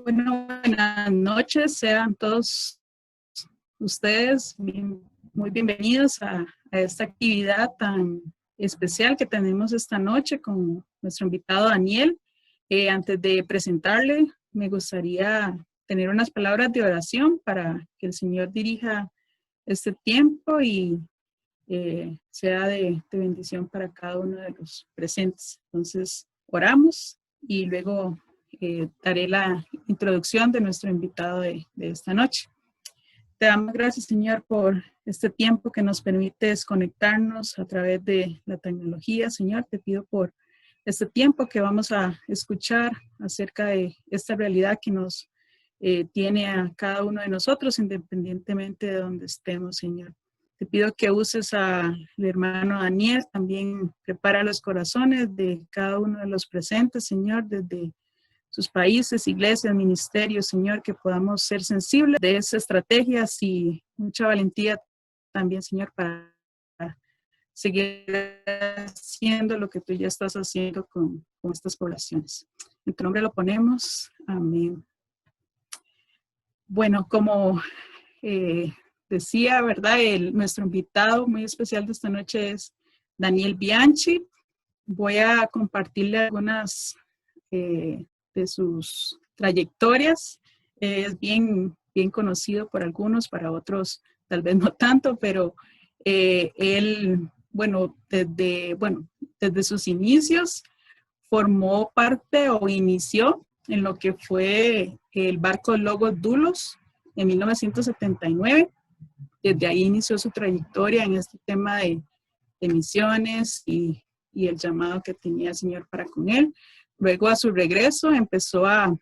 Bueno, buenas noches, sean todos ustedes muy bienvenidos a esta actividad tan especial que tenemos esta noche con nuestro invitado Daniel. Antes de presentarle, me gustaría tener unas palabras de oración para que el Señor dirija este tiempo y sea de bendición para cada uno de los presentes. Entonces, oramos y luego daré la introducción de nuestro invitado de esta noche. Te damos gracias, Señor, por este tiempo que nos permite desconectarnos a través de la tecnología. Señor, te pido por este tiempo que vamos a escuchar acerca de esta realidad que nos tiene a cada uno de nosotros, independientemente de donde estemos, Señor. Te pido que uses al hermano Daniel, también prepara los corazones de cada uno de los presentes, Señor, desde sus países, iglesias, ministerios, Señor, que podamos ser sensibles de esas estrategias y mucha valentía también, Señor, para seguir haciendo lo que tú ya estás haciendo con estas poblaciones. En tu nombre lo ponemos. Amén. Bueno, como decía, ¿verdad? Nuestro invitado muy especial de esta noche es Daniel Bianchi. Voy a compartirle algunas de sus trayectorias. Es bien conocido por algunos, para otros tal vez no tanto, pero él, desde sus inicios formó parte o inició en lo que fue el barco Logos Doulos en 1979. Desde ahí inició su trayectoria en este tema de misiones y el llamado que tenía el Señor para con él. Luego, a su regreso, empezó a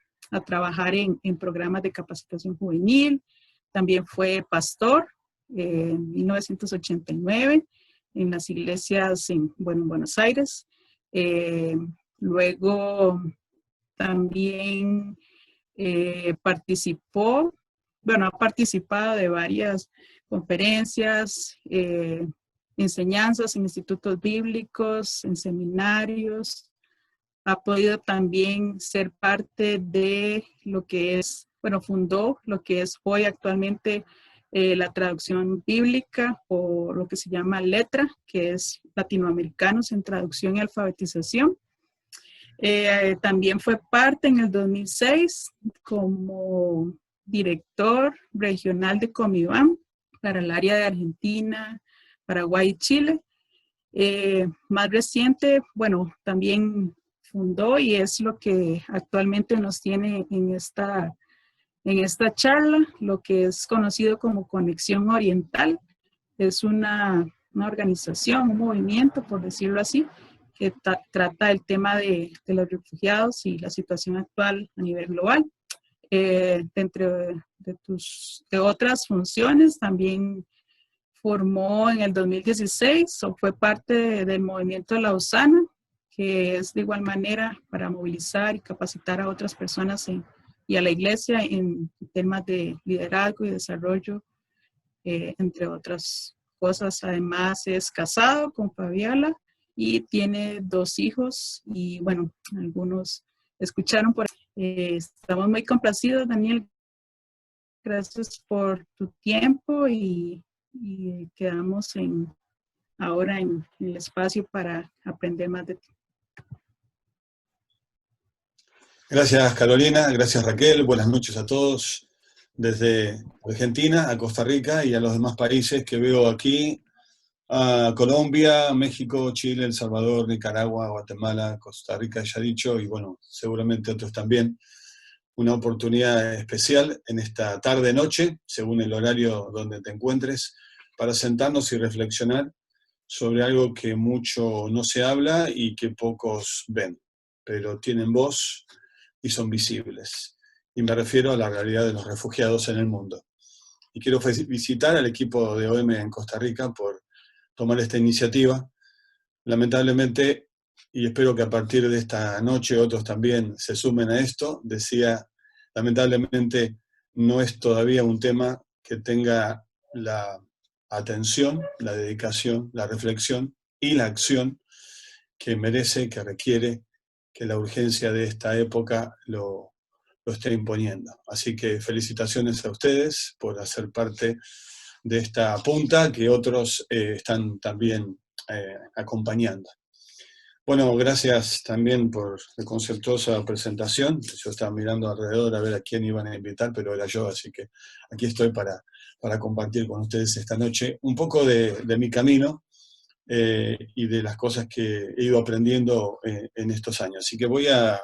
trabajar en programas de capacitación juvenil. También fue pastor en 1989 en las iglesias en Buenos Aires. Luego también ha participado de varias conferencias, enseñanzas en institutos bíblicos, en seminarios. Ha podido también ser parte de lo que es, fundó lo que es hoy actualmente la traducción bíblica, o lo que se llama LETRA, que es Latinoamericanos en Traducción y Alfabetización. También fue parte en el 2006 como director regional de Comibam para el área de Argentina, Paraguay y Chile. Más reciente, también fundó, y es lo que actualmente nos tiene en esta charla, lo que es conocido como Conexión Oriental. Es una organización, un movimiento, por decirlo así, que trata el tema de los refugiados y la situación actual a nivel global. Dentro de otras funciones, también formó en el 2016 o fue parte del movimiento Lausana, que es de igual manera para movilizar y capacitar a otras personas y a la iglesia en temas de liderazgo y desarrollo, entre otras cosas. Además, es casado con Fabiola y tiene 2 hijos, y algunos escucharon por ahí. Estamos muy complacidos, Daniel. Gracias por tu tiempo y quedamos ahora en el espacio para aprender más de ti. Gracias, Carolina. Gracias, Raquel. Buenas noches a todos desde Argentina a Costa Rica y a los demás países que veo aquí: a Colombia, México, Chile, El Salvador, Nicaragua, Guatemala, Costa Rica, ya dicho, y seguramente otros también. Una oportunidad especial en esta tarde-noche, según el horario donde te encuentres, para sentarnos y reflexionar sobre algo que mucho no se habla y que pocos ven, pero tienen voz y son visibles. Y me refiero a la realidad de los refugiados en el mundo. Y quiero felicitar al equipo de OM en Costa Rica por tomar esta iniciativa. Lamentablemente, y espero que a partir de esta noche otros también se sumen a esto, decía, lamentablemente no es todavía un tema que tenga la atención, la dedicación, la reflexión y la acción que merece, que requiere, que la urgencia de esta época lo lo esté imponiendo. Así que felicitaciones a ustedes por hacer parte de esta punta que otros están también acompañando. Bueno, gracias también por la conceptuosa presentación. Yo estaba mirando alrededor a ver a quién iban a invitar, pero era yo, así que aquí estoy para compartir con ustedes esta noche un poco de mi camino y de las cosas que he ido aprendiendo en estos años. Así que voy a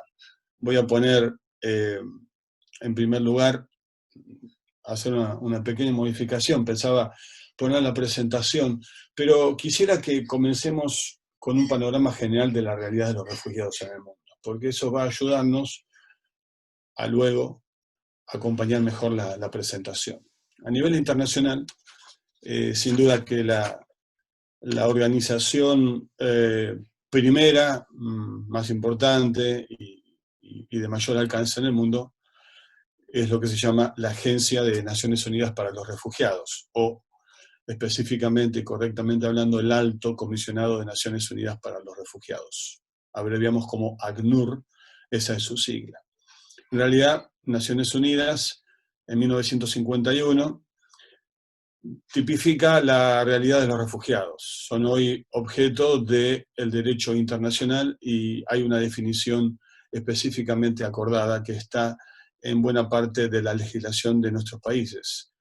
poner, en primer lugar, hacer una pequeña modificación. Pensaba poner la presentación, pero quisiera que comencemos con un panorama general de la realidad de los refugiados en el mundo, porque eso va a ayudarnos a luego acompañar mejor la presentación. A nivel internacional, sin duda que la organización primera, más importante y de mayor alcance en el mundo, es lo que se llama la Agencia de Naciones Unidas para los Refugiados, o específicamente y correctamente hablando, el Alto Comisionado de Naciones Unidas para los Refugiados. Abreviamos como ACNUR, esa es su sigla. En realidad, Naciones Unidas, en 1951, tipifica la realidad de los refugiados. Son hoy objeto del derecho internacional y hay una definición específicamente acordada que está en buena parte de la legislación de nuestros países.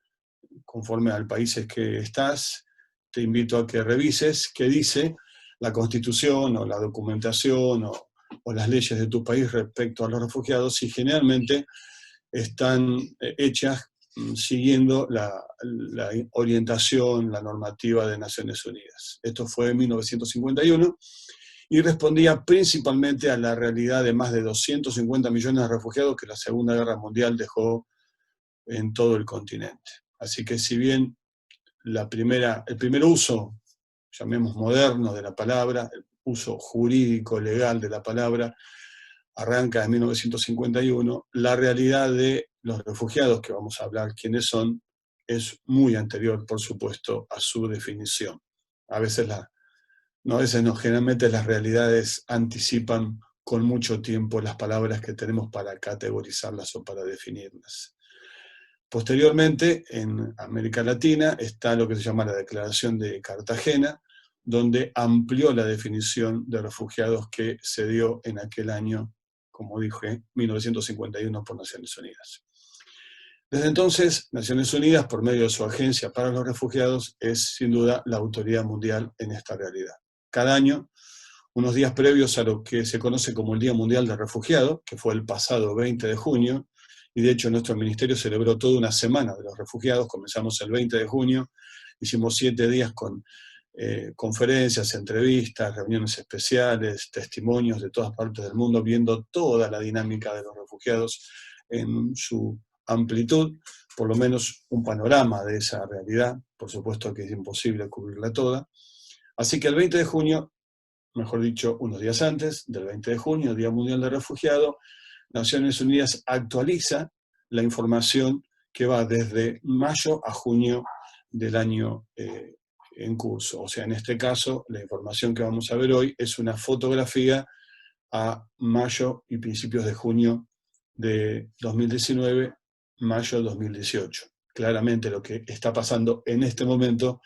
Conforme al país que estás, te invito a que revises qué dice la Constitución o la documentación o las leyes de tu país respecto a los refugiados, y generalmente están hechas siguiendo la orientación, la normativa de Naciones Unidas. Esto fue en 1951 y respondía principalmente a la realidad de más de 250 millones de refugiados que la Segunda Guerra Mundial dejó en todo el continente. Así que si bien el primer uso, llamemos moderno de la palabra, el uso jurídico, legal de la palabra, arranca en 1951, la realidad de los refugiados, que vamos a hablar quiénes son, es muy anterior, por supuesto, a su definición. A veces no, generalmente las realidades anticipan con mucho tiempo las palabras que tenemos para categorizarlas o para definirlas. Posteriormente, en América Latina, está lo que se llama la Declaración de Cartagena, donde amplió la definición de refugiados que se dio en aquel año, como dije, 1951 por Naciones Unidas. Desde entonces, Naciones Unidas, por medio de su Agencia para los Refugiados, es sin duda la autoridad mundial en esta realidad. Cada año, unos días previos a lo que se conoce como el Día Mundial del Refugiado, que fue el pasado 20 de junio, y de hecho nuestro ministerio celebró toda una semana de los refugiados. Comenzamos el 20 de junio, hicimos 7 días con conferencias, entrevistas, reuniones especiales, testimonios de todas partes del mundo, viendo toda la dinámica de los refugiados en su amplitud, por lo menos un panorama de esa realidad. Por supuesto que es imposible cubrirla toda. Así que el 20 de junio, mejor dicho, unos días antes del 20 de junio, Día Mundial del Refugiado, Naciones Unidas actualiza la información que va desde mayo a junio del año en curso. O sea, en este caso, la información que vamos a ver hoy es una fotografía a mayo y principios de junio de 2019, mayo 2018. Claramente lo que está pasando en este momento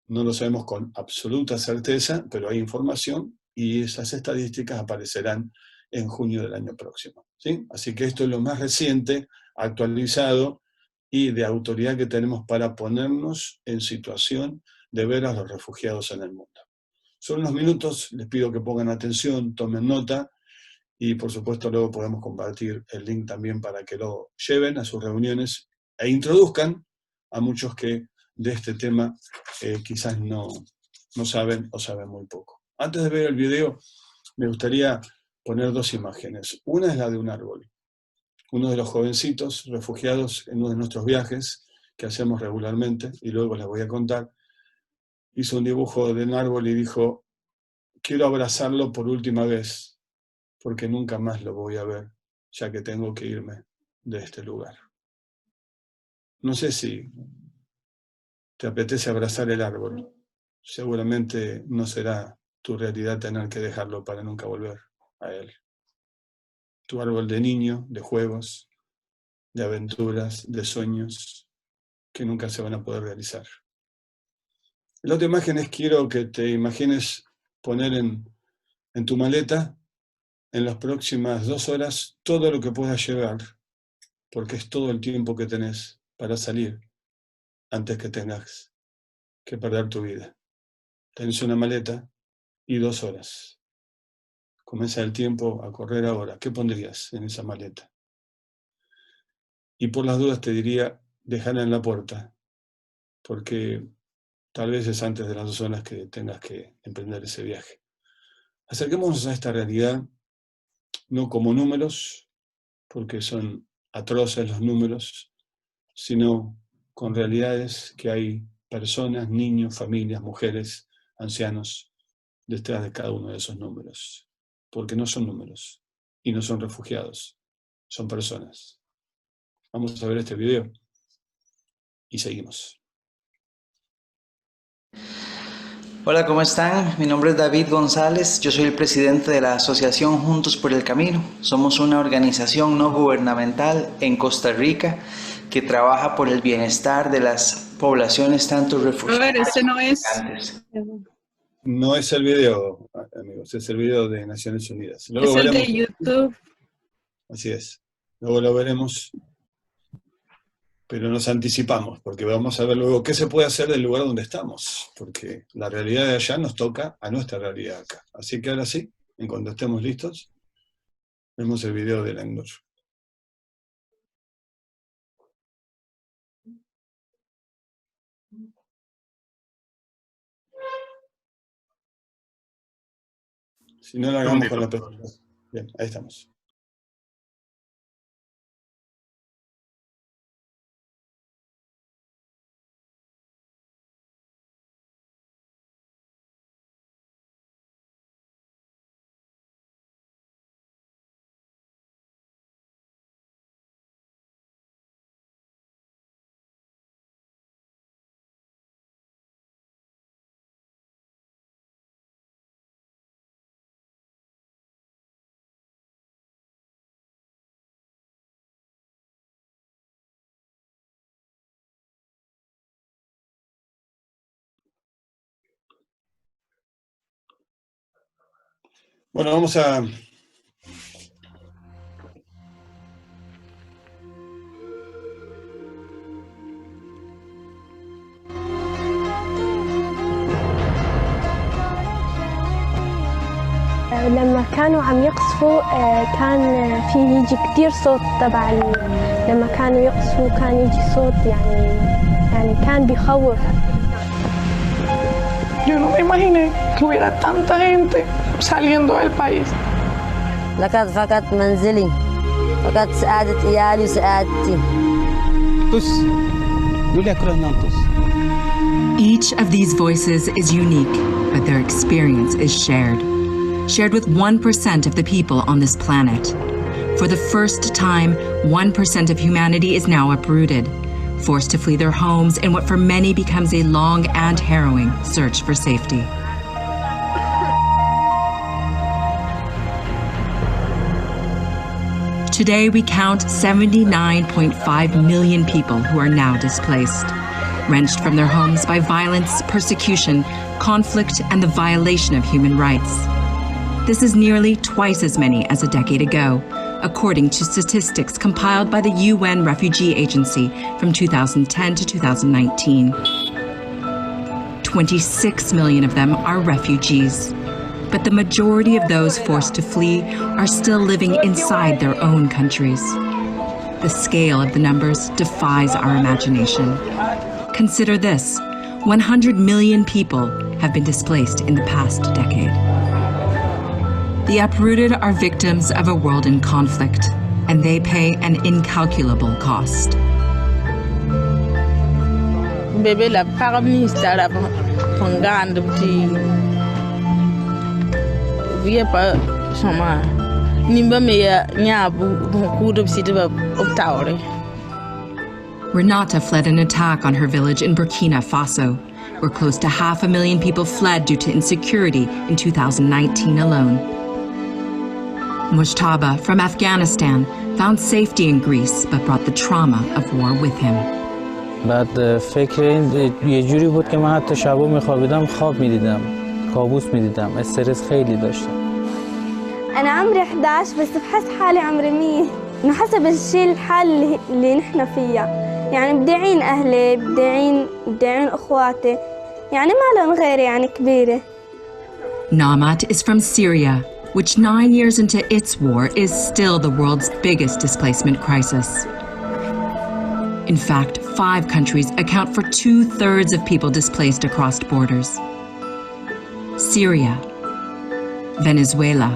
no lo sabemos con absoluta certeza, pero hay información y esas estadísticas aparecerán en junio del año próximo, ¿sí? Así que esto es lo más reciente, actualizado y de autoridad que tenemos para ponernos en situación de ver a los refugiados en el mundo. Son unos minutos, les pido que pongan atención, tomen nota y por supuesto luego podemos compartir el link también para que lo lleven a sus reuniones e introduzcan a muchos que de este tema quizás no saben o saben muy poco. Antes de ver el video, me gustaría poner 2 imágenes. Una es la de un árbol. Uno de los jovencitos refugiados en uno de nuestros viajes que hacemos regularmente, y luego les voy a contar, hizo un dibujo de un árbol y dijo: quiero abrazarlo por última vez, porque nunca más lo voy a ver, ya que tengo que irme de este lugar. No sé si te apetece abrazar el árbol. Seguramente no será tu realidad tener que dejarlo para nunca volver a él. Tu árbol de niño, de juegos, de aventuras, de sueños que nunca se van a poder realizar. La otra imagen es, quiero que te imagines poner en tu maleta, en las próximas 2 horas, todo lo que puedas llevar, porque es todo el tiempo que tenés para salir antes que tengas que perder tu vida. Tenés una maleta y 2 horas. Comienza el tiempo a correr ahora. ¿Qué pondrías en esa maleta? Y por las dudas te diría, déjala en la puerta, porque tal vez es antes de las 2 horas que tengas que emprender ese viaje. Acerquémonos a esta realidad, no como números, porque son atroces los números, sino con realidades que hay personas, niños, familias, mujeres, ancianos, detrás de cada uno de esos números. Porque no son números y no son refugiados, son personas. Vamos a ver este video y seguimos. Hola, ¿cómo están? Mi nombre es David González, yo soy el presidente de la Asociación Juntos por el Camino. Somos una organización no gubernamental en Costa Rica que trabaja por el bienestar de las poblaciones tanto refugiadas. A ver, ese no es. No es el video, amigos, es el video de Naciones Unidas. Luego Es el veremos, de YouTube. así es, luego lo veremos, pero nos anticipamos, porque vamos a ver luego qué se puede hacer del lugar donde estamos, porque la realidad de allá nos toca a nuestra realidad acá. Así que ahora sí, en cuanto estemos listos, vemos el video del ACNUR. Si no lo hagamos con la presentación. Bien, ahí estamos. Bueno, vamos a... لما كانوا عم يقصفوا كان في يجي كتير صوت تبع لما كانوا يقصفوا كان يجي صوت يعني كان بيخوف. Yo no me imaginé que hubiera tanta gente saliendo del país. لقد فقدت منزلي، فقدت سعادة عيالي وسعادتي. Each of these voices is unique, but their experience is shared with 1% of the people on this planet. For the first time, 1% of humanity is now uprooted, forced to flee their homes in what for many becomes a long and harrowing search for safety. Today, we count 79.5 million people who are now displaced, wrenched from their homes by violence, persecution, conflict, and the violation of human rights. This is nearly twice as many as a decade ago, according to statistics compiled by the UN Refugee Agency from 2010 to 2019. 26 million of them are refugees, but the majority of those forced to flee are still living inside their own countries. The scale of the numbers defies our imagination. Consider this: 100 million people have been displaced in the past decade. The uprooted are victims of a world in conflict, and they pay an incalculable cost. Bébé la paramista la panganda petit via pa sama nimba meya nyabu kudo sitba optaure. Renata fled an attack on her village in Burkina Faso, where close to 500,000 people fled due to insecurity in 2019 alone. Mujtaba from Afghanistan found safety in Greece but brought the trauma of war with him. بعد فکر این یه جوری بود که من حتی شبا میخوابیدم خواب میدیدم، کابوس میدیدم، استرس خیلی داشتم. أنا عمري 11 بس بحس حالي عمري 100 إنه حسب الشيء الحال اللي نحن فيها، يعني بدي أعين أهلي، بدي أعين أخواتي، يعني ما لهم غيري يعني كبيرة. Namat is from Syria, which 9 years into its war is still the world's biggest displacement crisis. In fact, 5 countries account for 2/3 of people displaced across borders: Syria, Venezuela,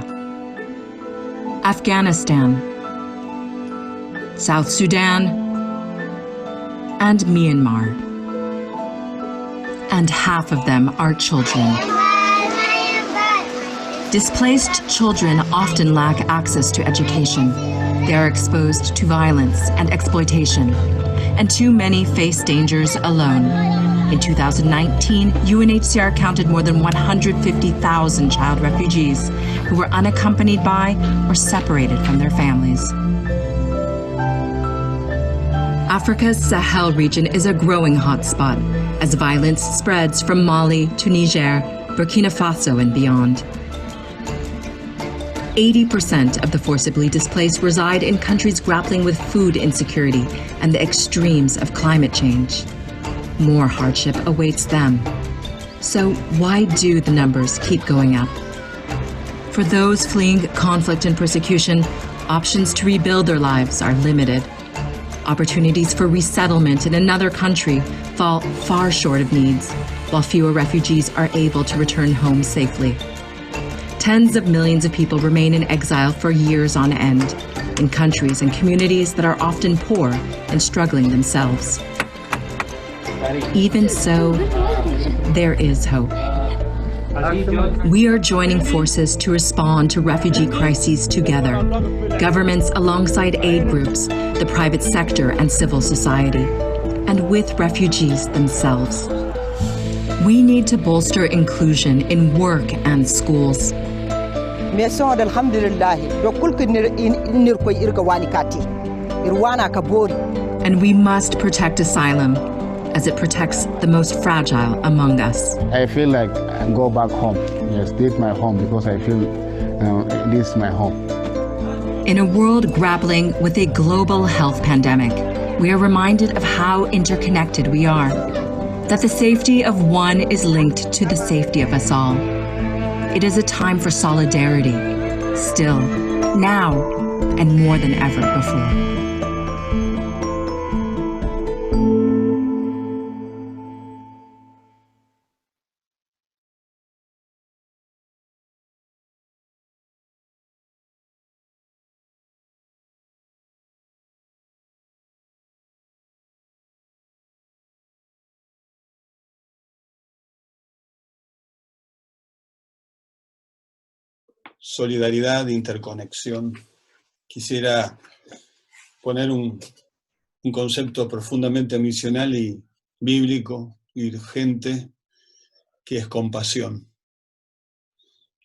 Afghanistan, South Sudan, and Myanmar. And half of them are children. Displaced children often lack access to education. They are exposed to violence and exploitation, and too many face dangers alone. In 2019, UNHCR counted more than 150,000 child refugees who were unaccompanied by or separated from their families. Africa's Sahel region is a growing hotspot as violence spreads from Mali to Niger, Burkina Faso, and beyond. 80% of the forcibly displaced reside in countries grappling with food insecurity and the extremes of climate change. More hardship awaits them. So why do the numbers keep going up? For those fleeing conflict and persecution, options to rebuild their lives are limited. Opportunities for resettlement in another country fall far short of needs, while fewer refugees are able to return home safely. Tens of millions of people remain in exile for years on end, in countries and communities that are often poor and struggling themselves. Even so, there is hope. We are joining forces to respond to refugee crises together, governments alongside aid groups, the private sector and civil society, and with refugees themselves. We need to bolster inclusion in work and schools. And we must protect asylum, as it protects the most fragile among us. I feel like I go back home. Yes, this is my home because I feel this is my home. In a world grappling with a global health pandemic, we are reminded of how interconnected we are, that the safety of one is linked to the safety of us all. It is a time for solidarity, still, now, and more than ever before. Solidaridad, interconexión. Quisiera poner un concepto profundamente misional y bíblico y urgente, que es compasión.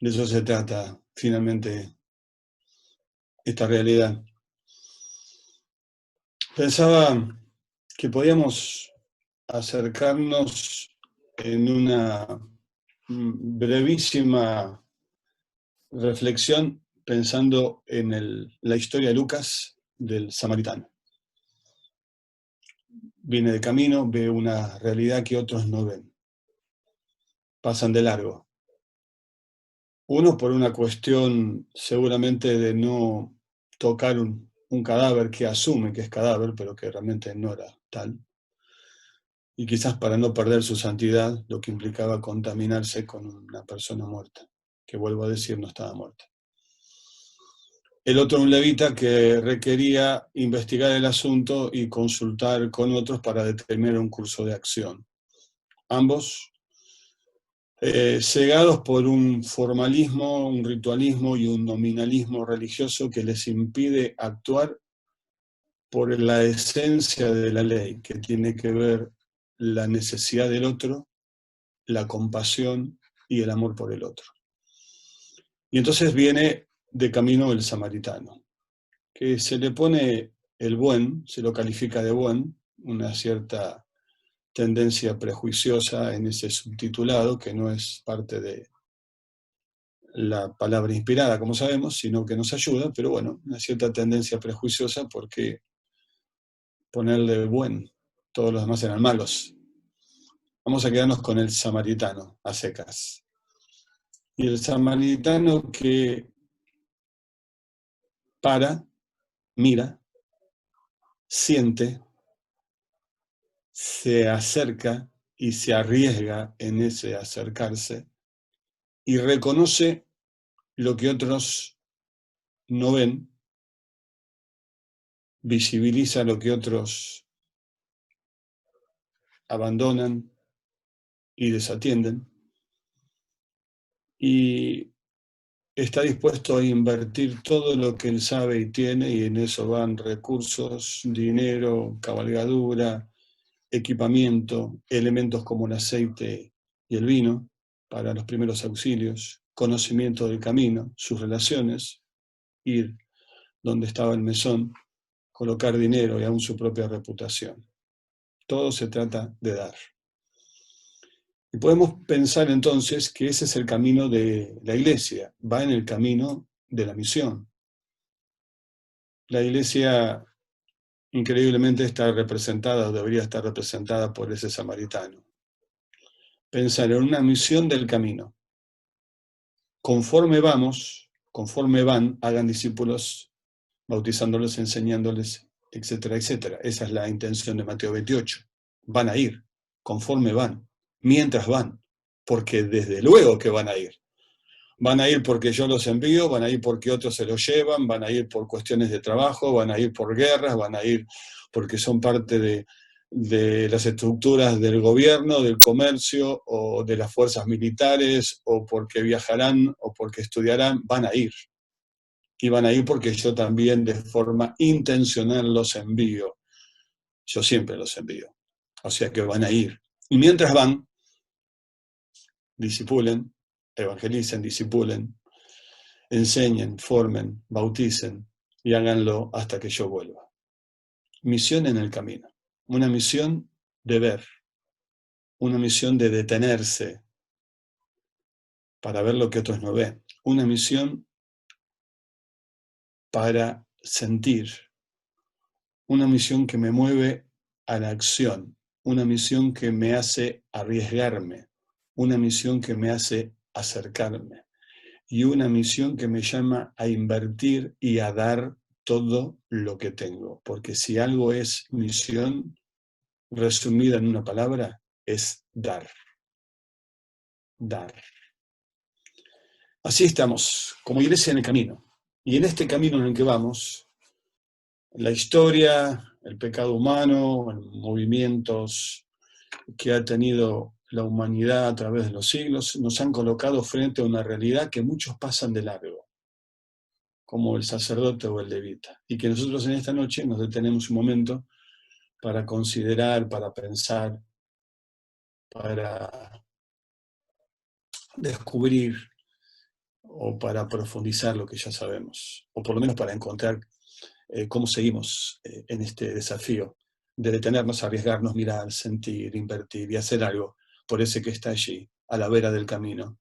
De eso se trata finalmente esta realidad. Pensaba que podíamos acercarnos en una brevísima reflexión pensando en la historia de Lucas del samaritano. Viene de camino, ve una realidad que otros no ven. Pasan de largo. Uno por una cuestión seguramente de no tocar un cadáver que asume que es cadáver, pero que realmente no era tal. Y quizás para no perder su santidad, lo que implicaba contaminarse con una persona muerta, que vuelvo a decir, no estaba muerta. El otro, un levita que requería investigar el asunto y consultar con otros para determinar un curso de acción. Ambos cegados por un formalismo, un ritualismo y un nominalismo religioso que les impide actuar por la esencia de la ley, que tiene que ver la necesidad del otro, la compasión y el amor por el otro. Y entonces viene de camino el samaritano. que se le pone el buen, se lo califica de buen, una cierta tendencia prejuiciosa en ese subtitulado, que no es parte de la palabra inspirada, como sabemos, sino que nos ayuda, pero bueno, una cierta tendencia prejuiciosa porque ponerle buen, todos los demás eran malos. Vamos a quedarnos con el samaritano, a secas. Y el samaritano que para, mira, siente, se acerca y se arriesga en ese acercarse y reconoce lo que otros no ven, visibiliza lo que otros abandonan y desatienden, y está dispuesto a invertir todo lo que él sabe y tiene, y en eso van recursos, dinero, cabalgadura, equipamiento, elementos como el aceite y el vino para los primeros auxilios, conocimiento del camino, sus relaciones, ir donde estaba el mesón, colocar dinero y aún su propia reputación. Todo se trata de dar. Y podemos pensar entonces que ese es el camino de la Iglesia, va en el camino de la misión. La Iglesia increíblemente está representada, o debería estar representada por ese samaritano. Pensar en una misión del camino. Conforme vamos, conforme van, hagan discípulos, bautizándolos, enseñándoles, etcétera, etcétera. Esa es la intención de Mateo 28. Van a ir, conforme van, mientras van, porque desde luego que van a ir. Van a ir porque yo los envío, van a ir porque otros se los llevan, van a ir por cuestiones de trabajo, van a ir por guerras, van a ir porque son parte de las estructuras del gobierno, del comercio o de las fuerzas militares, o porque viajarán o porque estudiarán, van a ir. Y van a ir porque yo también de forma intencional los envío. Yo siempre los envío. O sea que van a ir. Y mientras van, discipulen, evangelicen, discipulen, enseñen, formen, bauticen y háganlo hasta que yo vuelva. Misión en el camino. Una misión de ver. Una misión de detenerse para ver lo que otros no ven. Una misión para sentir. Una misión que me mueve a la acción. Una misión que me hace arriesgarme. Una misión que me hace acercarme. Y una misión que me llama a invertir y a dar todo lo que tengo. Porque si algo es misión, resumida en una palabra, es dar. Dar. Así estamos, como iglesia en el camino. Y en este camino en el que vamos, la historia, el pecado humano, los movimientos que ha tenido la humanidad a través de los siglos, nos han colocado frente a una realidad que muchos pasan de largo, como el sacerdote o el levita, y que nosotros en esta noche nos detenemos un momento para considerar, para pensar, para descubrir o para profundizar lo que ya sabemos, o por lo menos para encontrar cómo seguimos en este desafío de detenernos, arriesgarnos, mirar, sentir, invertir y hacer algo por ese que está allí, a la vera del camino,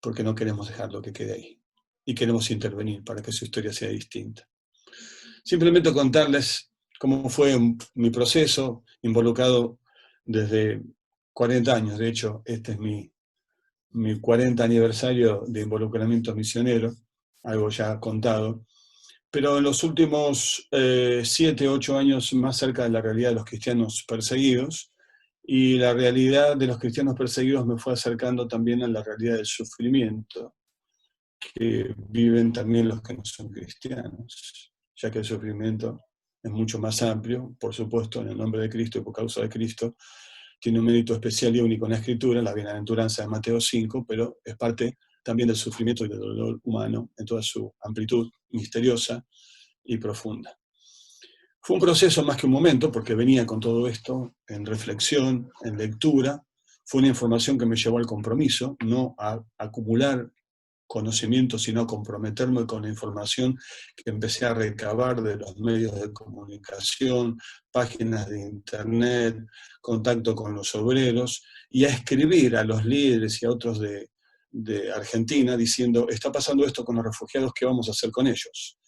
porque no queremos dejarlo que quede ahí, y queremos intervenir para que su historia sea distinta. Simplemente contarles cómo fue mi proceso, involucrado desde 40 años, de hecho, este es mi 40 aniversario de involucramiento misionero, algo ya contado, pero en los últimos 7, 8 años más cerca de la realidad de los cristianos perseguidos, y la realidad de los cristianos perseguidos me fue acercando también a la realidad del sufrimiento que viven también los que no son cristianos, ya que el sufrimiento es mucho más amplio, por supuesto, en el nombre de Cristo y por causa de Cristo, tiene un mérito especial y único en la Escritura, la bienaventuranza de Mateo 5, pero es parte también del sufrimiento y del dolor humano en toda su amplitud misteriosa y profunda. Fue un proceso más que un momento, porque venía con todo esto en reflexión, en lectura. Fue una información que me llevó al compromiso, no a acumular conocimiento, sino a comprometerme con la información que empecé a recabar de los medios de comunicación, páginas de internet, contacto con los obreros, y a escribir a los líderes y a otros de Argentina diciendo, está pasando esto con los refugiados, ¿qué vamos a hacer con ellos?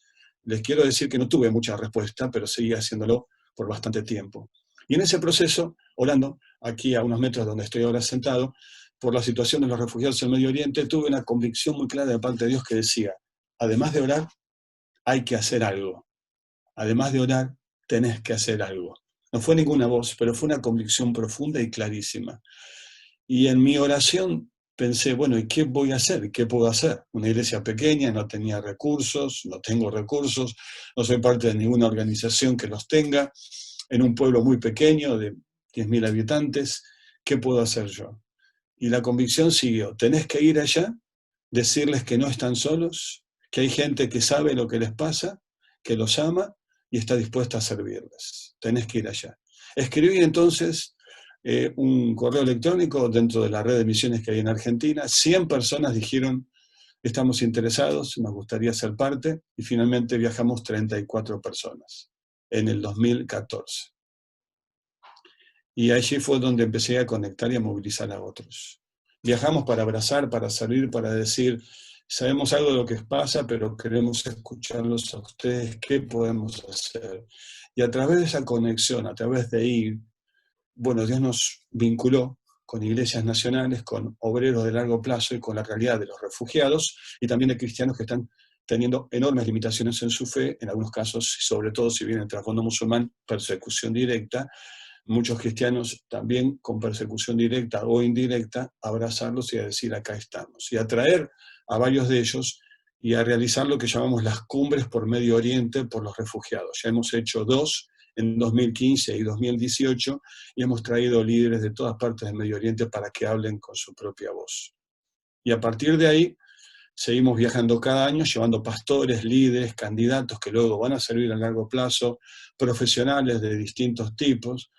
Les quiero decir que no tuve mucha respuesta, pero seguí haciéndolo por bastante tiempo. Y en ese proceso, orando, aquí a unos metros donde estoy ahora sentado, por la situación de los refugiados en el Medio Oriente, tuve una convicción muy clara de parte de Dios que decía, además de orar, hay que hacer algo. Además de orar, tenés que hacer algo. No fue ninguna voz, pero fue una convicción profunda y clarísima. Y en mi oración pensé, bueno, ¿y qué voy a hacer? ¿Qué puedo hacer? Una iglesia pequeña, no tenía recursos, no tengo recursos, no soy parte de ninguna organización que los tenga, en un pueblo muy pequeño de 10.000 habitantes, ¿qué puedo hacer yo? Y la convicción siguió, tenés que ir allá, decirles que no están solos, que hay gente que sabe lo que les pasa, que los ama y está dispuesta a servirles. Tenés que ir allá. Escribí entonces un correo electrónico dentro de la red de misiones que hay en Argentina. 100 personas dijeron, estamos interesados, nos gustaría ser parte, y finalmente viajamos 34 personas en el 2014. Y allí fue donde empecé a conectar y a movilizar a otros. Viajamos para abrazar, para salir, para decir, sabemos algo de lo que pasa, pero queremos escucharlos a ustedes, ¿qué podemos hacer? Y a través de esa conexión, a través de ir, bueno, Dios nos vinculó con iglesias nacionales, con obreros de largo plazo y con la realidad de los refugiados y también de cristianos que están teniendo enormes limitaciones en su fe, en algunos casos, sobre todo si viene el trasfondo musulmán, persecución directa, muchos cristianos también con persecución directa o indirecta, abrazarlos y a decir acá estamos, y atraer a varios de ellos y a realizar lo que llamamos las cumbres por Medio Oriente por los refugiados. Ya hemos hecho 2 en 2015 y 2018 y hemos traído líderes de todas partes del Medio Oriente para que hablen con su propia voz. Y a partir de ahí seguimos viajando cada año, llevando pastores, líderes, candidatos que luego van a servir a largo plazo, profesionales de distintos tipos,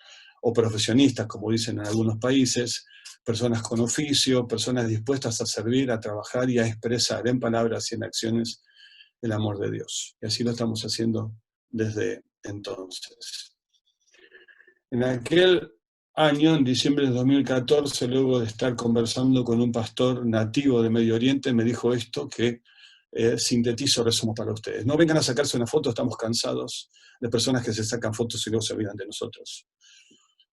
o profesionistas, como dicen en algunos países, personas con oficio, personas dispuestas a servir, a trabajar y a expresar en palabras y en acciones el amor de Dios. Y así lo estamos haciendo desde entonces. En aquel año, en diciembre de 2014, luego de estar conversando con un pastor nativo de Medio Oriente, me dijo esto que sintetizo, resumo para ustedes. No vengan a sacarse una foto, estamos cansados de personas que se sacan fotos y luego se olvidan de nosotros.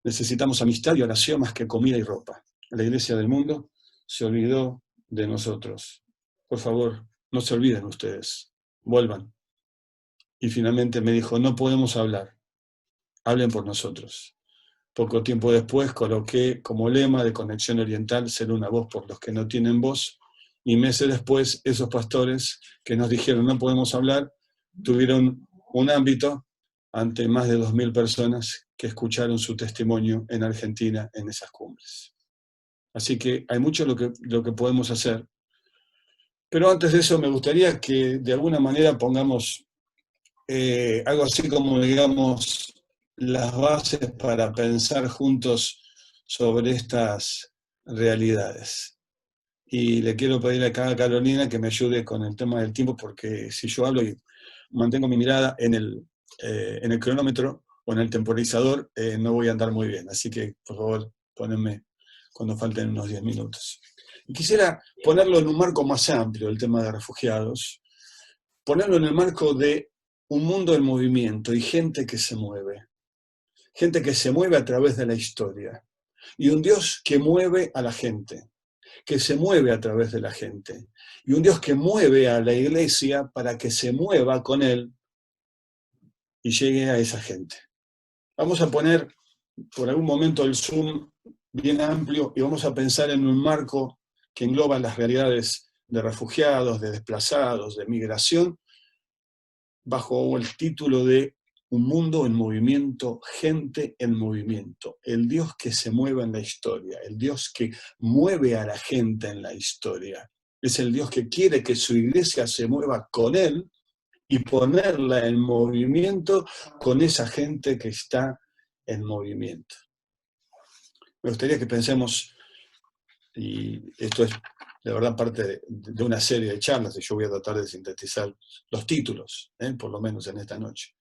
Necesitamos amistad y oración más que comida y ropa. La iglesia del mundo se olvidó de nosotros. Por favor, no se olviden ustedes. Vuelvan. Y finalmente me dijo, no podemos hablar. Hablen por nosotros. Poco tiempo después coloqué como lema de Conexión Oriental, ser una voz por los que no tienen voz. Y meses después, esos pastores que nos dijeron no podemos hablar, tuvieron un ámbito ante más de 2.000 personas que escucharon su testimonio en Argentina en esas cumbres. Así que hay mucho lo que podemos hacer. Pero antes de eso me gustaría que de alguna manera pongamos algo así como, digamos, las bases para pensar juntos sobre estas realidades. Y le quiero pedir acá a Carolina que me ayude con el tema del tiempo, porque si yo hablo y mantengo mi mirada en el cronómetro o en el temporizador, no voy a andar muy bien. Así que, por favor, ponenme cuando falten unos 10 minutos. Y quisiera ponerlo en un marco más amplio, el tema de refugiados, ponerlo en el marco de un mundo en movimiento y gente que se mueve a través de la historia, y un Dios que mueve a la gente, que se mueve a través de la gente, y un Dios que mueve a la iglesia para que se mueva con él y llegue a esa gente. Vamos a poner por algún momento el zoom bien amplio y vamos a pensar en un marco que engloba las realidades de refugiados, de desplazados, de migración, bajo el título de Un mundo en movimiento, gente en movimiento. El Dios que se mueve en la historia, el Dios que mueve a la gente en la historia. Es el Dios que quiere que su iglesia se mueva con él y ponerla en movimiento con esa gente que está en movimiento. Me gustaría que pensemos, y esto es la verdad, parte de una serie de charlas, y yo voy a tratar de sintetizar los títulos, por lo menos en esta noche.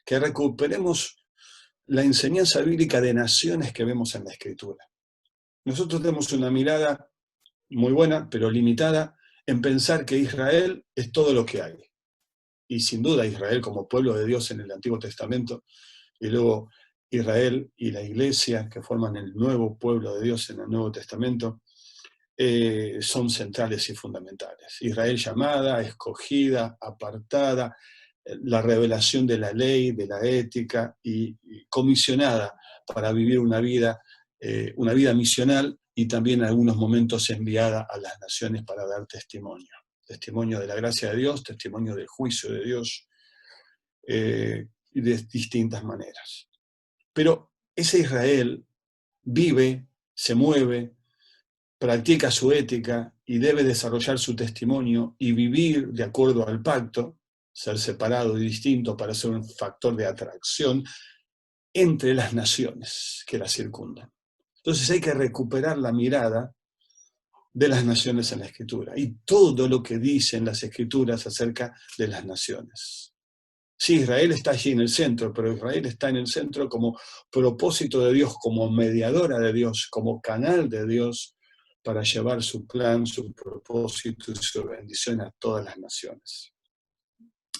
Que recuperemos la enseñanza bíblica de naciones que vemos en la Escritura. Nosotros tenemos una mirada muy buena, pero limitada, en pensar que Israel es todo lo que hay. Y sin duda Israel como pueblo de Dios en el Antiguo Testamento, y luego Israel y la Iglesia, que forman el nuevo pueblo de Dios en el Nuevo Testamento, son centrales y fundamentales. Israel llamada, escogida, apartada, la revelación de la ley, de la ética y comisionada para vivir una vida misional y también en algunos momentos enviada a las naciones para dar testimonio. Testimonio de la gracia de Dios, testimonio del juicio de Dios, y de distintas maneras. Pero ese Israel vive, se mueve, practica su ética y debe desarrollar su testimonio y vivir de acuerdo al pacto, ser separado y distinto para ser un factor de atracción entre las naciones que la circundan. Entonces hay que recuperar la mirada de las naciones en la Escritura y todo lo que dicen las Escrituras acerca de las naciones. Sí, Israel está allí en el centro, pero Israel está en el centro como propósito de Dios, como mediadora de Dios, como canal de Dios para llevar su plan, su propósito y su bendición a todas las naciones.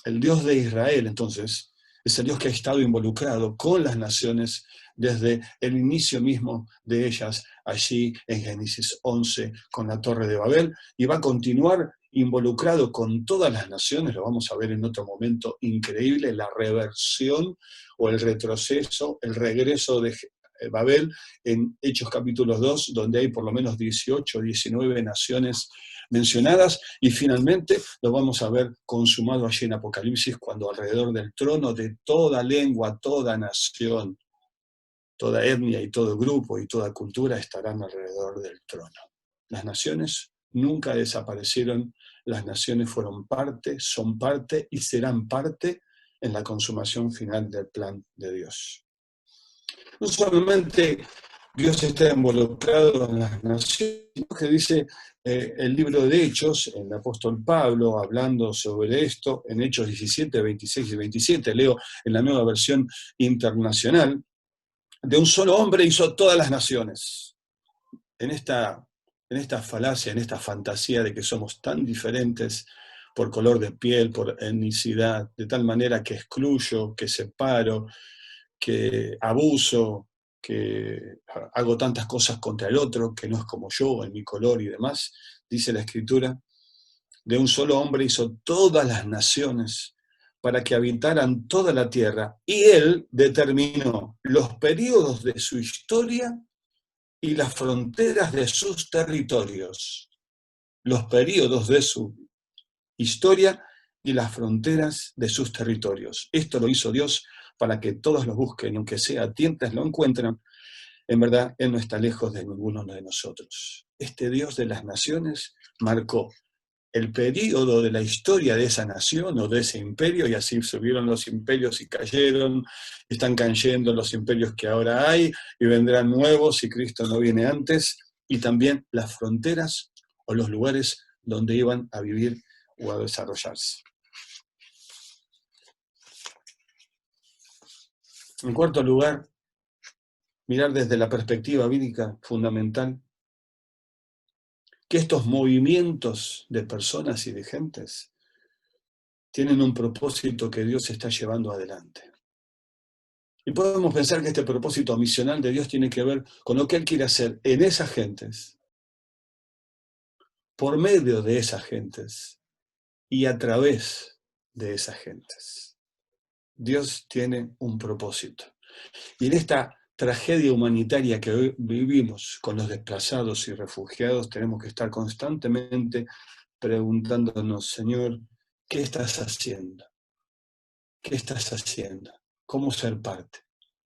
El Dios de Israel, entonces, es el Dios que ha estado involucrado con las naciones desde el inicio mismo de ellas, allí en Génesis 11, con la Torre de Babel, y va a continuar involucrado con todas las naciones, lo vamos a ver en otro momento increíble, la reversión o el retroceso, el regreso de Babel en Hechos capítulo 2, donde hay por lo menos 18, 19 naciones mencionadas, y finalmente lo vamos a ver consumado allí en Apocalipsis, cuando alrededor del trono de toda lengua, toda nación, toda etnia y todo grupo y toda cultura estarán alrededor del trono. Las naciones nunca desaparecieron, las naciones fueron parte, son parte y serán parte en la consumación final del plan de Dios. No solamente Dios está involucrado en las naciones, sino que dice el libro de Hechos, el apóstol Pablo hablando sobre esto, en Hechos 17, 26 y 27, leo en la nueva versión internacional, de un solo hombre hizo todas las naciones. En esta falacia, en esta fantasía de que somos tan diferentes por color de piel, por etnicidad, de tal manera que excluyo, que separo, que abuso, que hago tantas cosas contra el otro, que no es como yo, en mi color y demás, dice la Escritura, de un solo hombre hizo todas las naciones para que habitaran toda la tierra, y él determinó los periodos de su historia y las fronteras de sus territorios. Los periodos de su historia y las fronteras de sus territorios. Esto lo hizo Dios para que todos lo busquen, y aunque sea a tientas lo encuentran. En verdad, Él no está lejos de ninguno de nosotros. Este Dios de las naciones marcó el período de la historia de esa nación o de ese imperio, y así subieron los imperios y cayeron, están cayendo los imperios que ahora hay, y vendrán nuevos si Cristo no viene antes, y también las fronteras o los lugares donde iban a vivir o a desarrollarse. En cuarto lugar, mirar desde la perspectiva bíblica fundamental que estos movimientos de personas y de gentes tienen un propósito que Dios está llevando adelante. Y podemos pensar que este propósito misional de Dios tiene que ver con lo que Él quiere hacer en esas gentes, por medio de esas gentes y a través de esas gentes. Dios tiene un propósito. Y en esta tragedia humanitaria que hoy vivimos con los desplazados y refugiados, tenemos que estar constantemente preguntándonos, Señor, ¿qué estás haciendo? ¿Qué estás haciendo? ¿Cómo ser parte?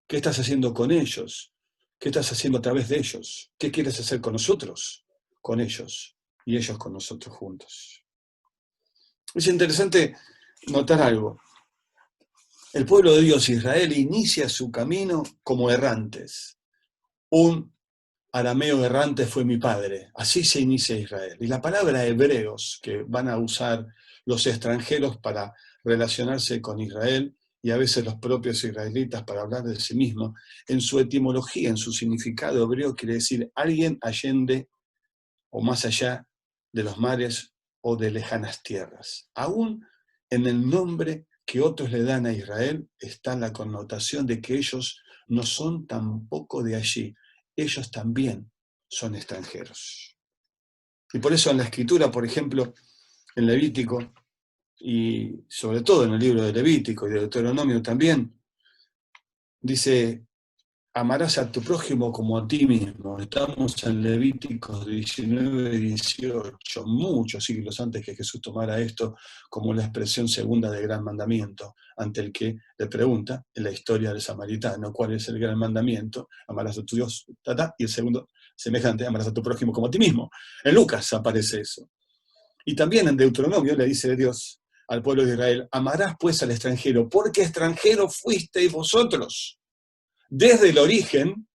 ¿Qué estás haciendo con ellos? ¿Qué estás haciendo a través de ellos? ¿Qué quieres hacer con nosotros? Con ellos y ellos con nosotros juntos. Es interesante notar algo. El pueblo de Dios, Israel, inicia su camino como errantes. Un arameo errante fue mi padre. Así se inicia Israel. Y la palabra hebreos que van a usar los extranjeros para relacionarse con Israel, y a veces los propios israelitas para hablar de sí mismos, en su etimología, en su significado hebreo, quiere decir alguien allende o más allá de los mares o de lejanas tierras. Aún en el nombre que otros le dan a Israel está la connotación de que ellos no son tampoco de allí, ellos también son extranjeros. Y por eso en la Escritura, por ejemplo, en Levítico, y sobre todo en el libro de Levítico y de Deuteronomio también, dice, amarás a tu prójimo como a ti mismo. Estamos en Levíticos 19 y 18, muchos siglos antes que Jesús tomara esto como la expresión segunda del gran mandamiento, ante el que le pregunta en la historia del samaritano, ¿cuál es el gran mandamiento? Amarás a tu Dios, y el segundo, semejante, amarás a tu prójimo como a ti mismo. En Lucas aparece eso. Y también en Deuteronomio le dice Dios al pueblo de Israel, amarás pues al extranjero, porque extranjero fuisteis vosotros desde el origen,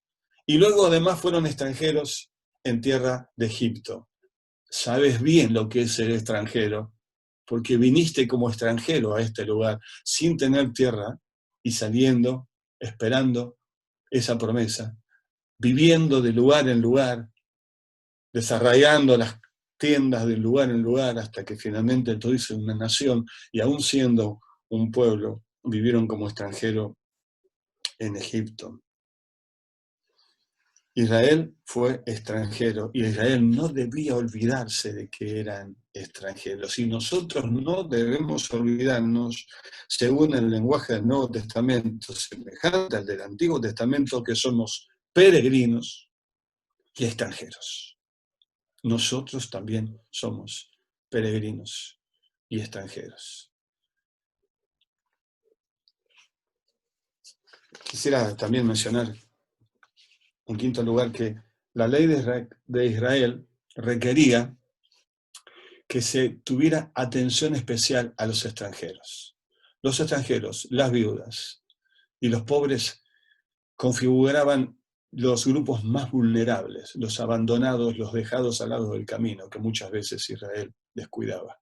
y luego además fueron extranjeros en tierra de Egipto. Sabes bien lo que es ser extranjero, porque viniste como extranjero a este lugar, sin tener tierra, y saliendo, esperando esa promesa, viviendo de lugar en lugar, desarraigando las tiendas de lugar en lugar, hasta que finalmente tuviste una nación, y aún siendo un pueblo, vivieron como extranjero en Egipto. Israel fue extranjero, y Israel no debía olvidarse de que eran extranjeros, y nosotros no debemos olvidarnos, según el lenguaje del Nuevo Testamento, semejante al del Antiguo Testamento, que somos peregrinos y extranjeros. Nosotros también somos peregrinos y extranjeros. Quisiera también mencionar, en quinto lugar, que la ley de Israel requería que se tuviera atención especial a los extranjeros. Los extranjeros, las viudas y los pobres configuraban los grupos más vulnerables, los abandonados, los dejados al lado del camino, que muchas veces Israel descuidaba.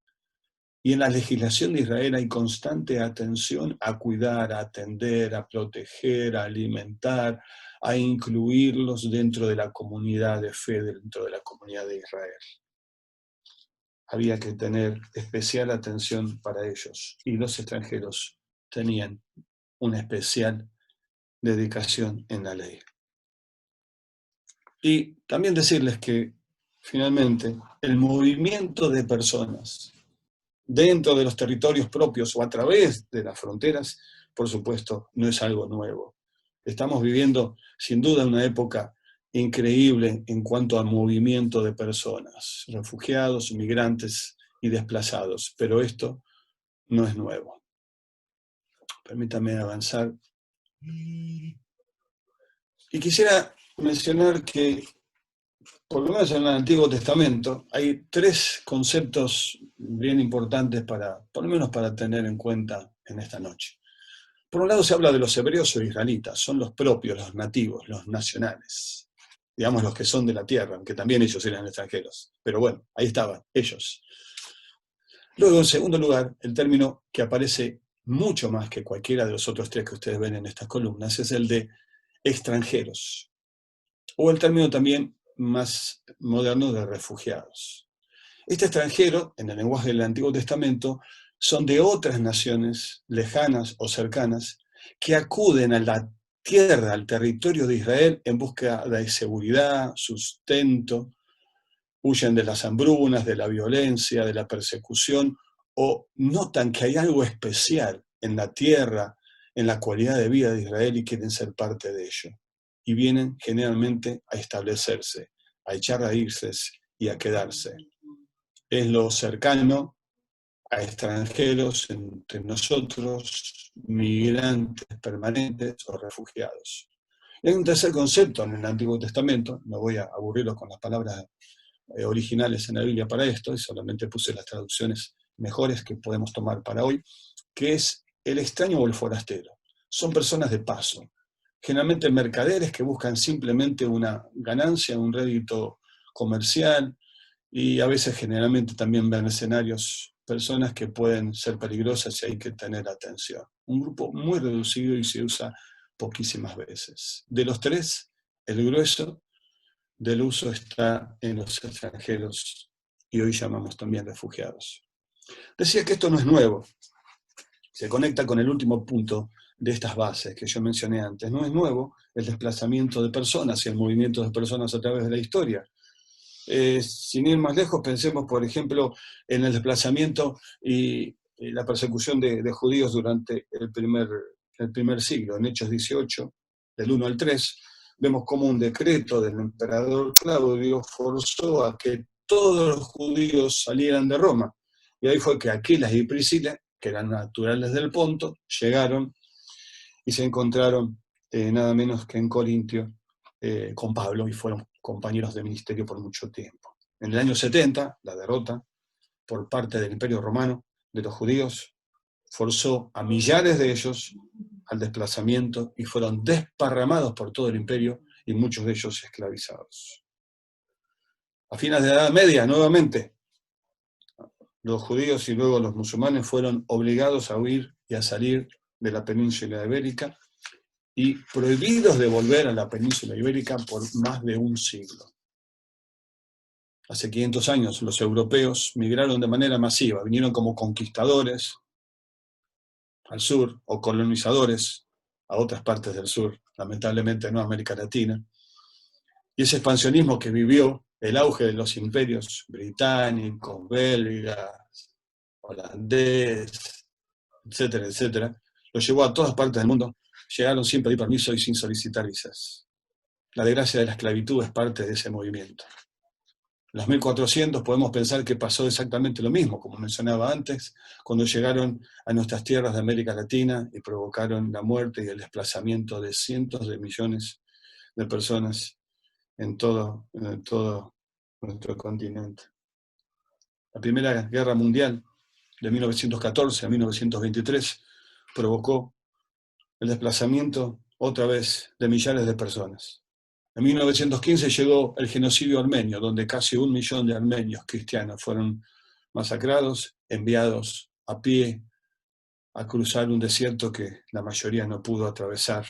Y en la legislación de Israel hay constante atención a cuidar, a atender, a proteger, a alimentar, a incluirlos dentro de la comunidad de fe, dentro de la comunidad de Israel. Había que tener especial atención para ellos, y los extranjeros tenían una especial dedicación en la ley. Y también decirles que, finalmente, el movimiento de personas dentro de los territorios propios o a través de las fronteras, por supuesto, no es algo nuevo. Estamos viviendo, sin duda, una época increíble en cuanto al movimiento de personas, refugiados, migrantes y desplazados, pero esto no es nuevo. Permítame avanzar. Y quisiera mencionar que, por lo menos en el Antiguo Testamento, hay tres conceptos bien importantes por lo menos para tener en cuenta en esta noche. Por un lado se habla de los hebreos o israelitas, son los propios, los nativos, los nacionales, digamos los que son de la tierra, aunque también ellos eran extranjeros, pero bueno, ahí estaban, ellos. Luego, en segundo lugar, el término que aparece mucho más que cualquiera de los otros tres que ustedes ven en estas columnas es el de extranjeros, o el término también más moderno de refugiados. Este extranjero, en el lenguaje del Antiguo Testamento, son de otras naciones lejanas o cercanas que acuden a la tierra, al territorio de Israel en busca de seguridad, sustento, huyen de las hambrunas, de la violencia, de la persecución, o notan que hay algo especial en la tierra, en la calidad de vida de Israel y quieren ser parte de ello. Y vienen generalmente a establecerse, a echar raíces y a quedarse. Es lo cercano a extranjeros entre nosotros, migrantes permanentes o refugiados. Y hay un tercer concepto en el Antiguo Testamento, no voy a aburrirlos con las palabras originales en la Biblia para esto, y solamente puse las traducciones mejores que podemos tomar para hoy, que es el extraño o el forastero. Son personas de paso, generalmente mercaderes que buscan simplemente una ganancia, un rédito comercial, y a veces generalmente también mercenarios, personas que pueden ser peligrosas y hay que tener atención. Un grupo muy reducido y se usa poquísimas veces. De los tres, el grueso del uso está en los extranjeros y hoy llamamos también refugiados. Decía que esto no es nuevo, se conecta con el último punto de estas bases que yo mencioné antes. No es nuevo el desplazamiento de personas y el movimiento de personas a través de la historia. Sin ir más lejos, pensemos, por ejemplo, en el desplazamiento y la persecución de judíos durante el primer siglo. En Hechos 18, del 1 al 3, vemos cómo un decreto del emperador Claudio forzó a que todos los judíos salieran de Roma. Y ahí fue que Aquilas y Priscila, que eran naturales del Ponto, llegaron y se encontraron nada menos que en Corintio con Pablo y fueron compañeros de ministerio por mucho tiempo. En el año 70, la derrota por parte del Imperio Romano de los judíos forzó a millares de ellos al desplazamiento y fueron desparramados por todo el imperio y muchos de ellos esclavizados. A fines de la Edad Media, nuevamente, los judíos y luego los musulmanes fueron obligados a huir y a salir de la península ibérica y prohibidos de volver a la península ibérica por más de un siglo. Hace 500 años los europeos migraron de manera masiva, vinieron como conquistadores al sur o colonizadores a otras partes del sur, lamentablemente no a América Latina. Y ese expansionismo que vivió el auge de los imperios británicos, belgas, holandés, etcétera, etcétera, lo llevó a todas partes del mundo. Llegaron sin pedir permiso y sin solicitar visas. La desgracia de la esclavitud es parte de ese movimiento. En los 1400 podemos pensar que pasó exactamente lo mismo, como mencionaba antes, cuando llegaron a nuestras tierras de América Latina y provocaron la muerte y el desplazamiento de cientos de millones de personas en todo nuestro continente. La Primera Guerra Mundial, de 1914 a 1923, provocó el desplazamiento, otra vez, de millares de personas. En 1915 llegó el genocidio armenio, donde casi 1 millón de armenios cristianos fueron masacrados, enviados a pie a cruzar un desierto que la mayoría no pudo atravesar.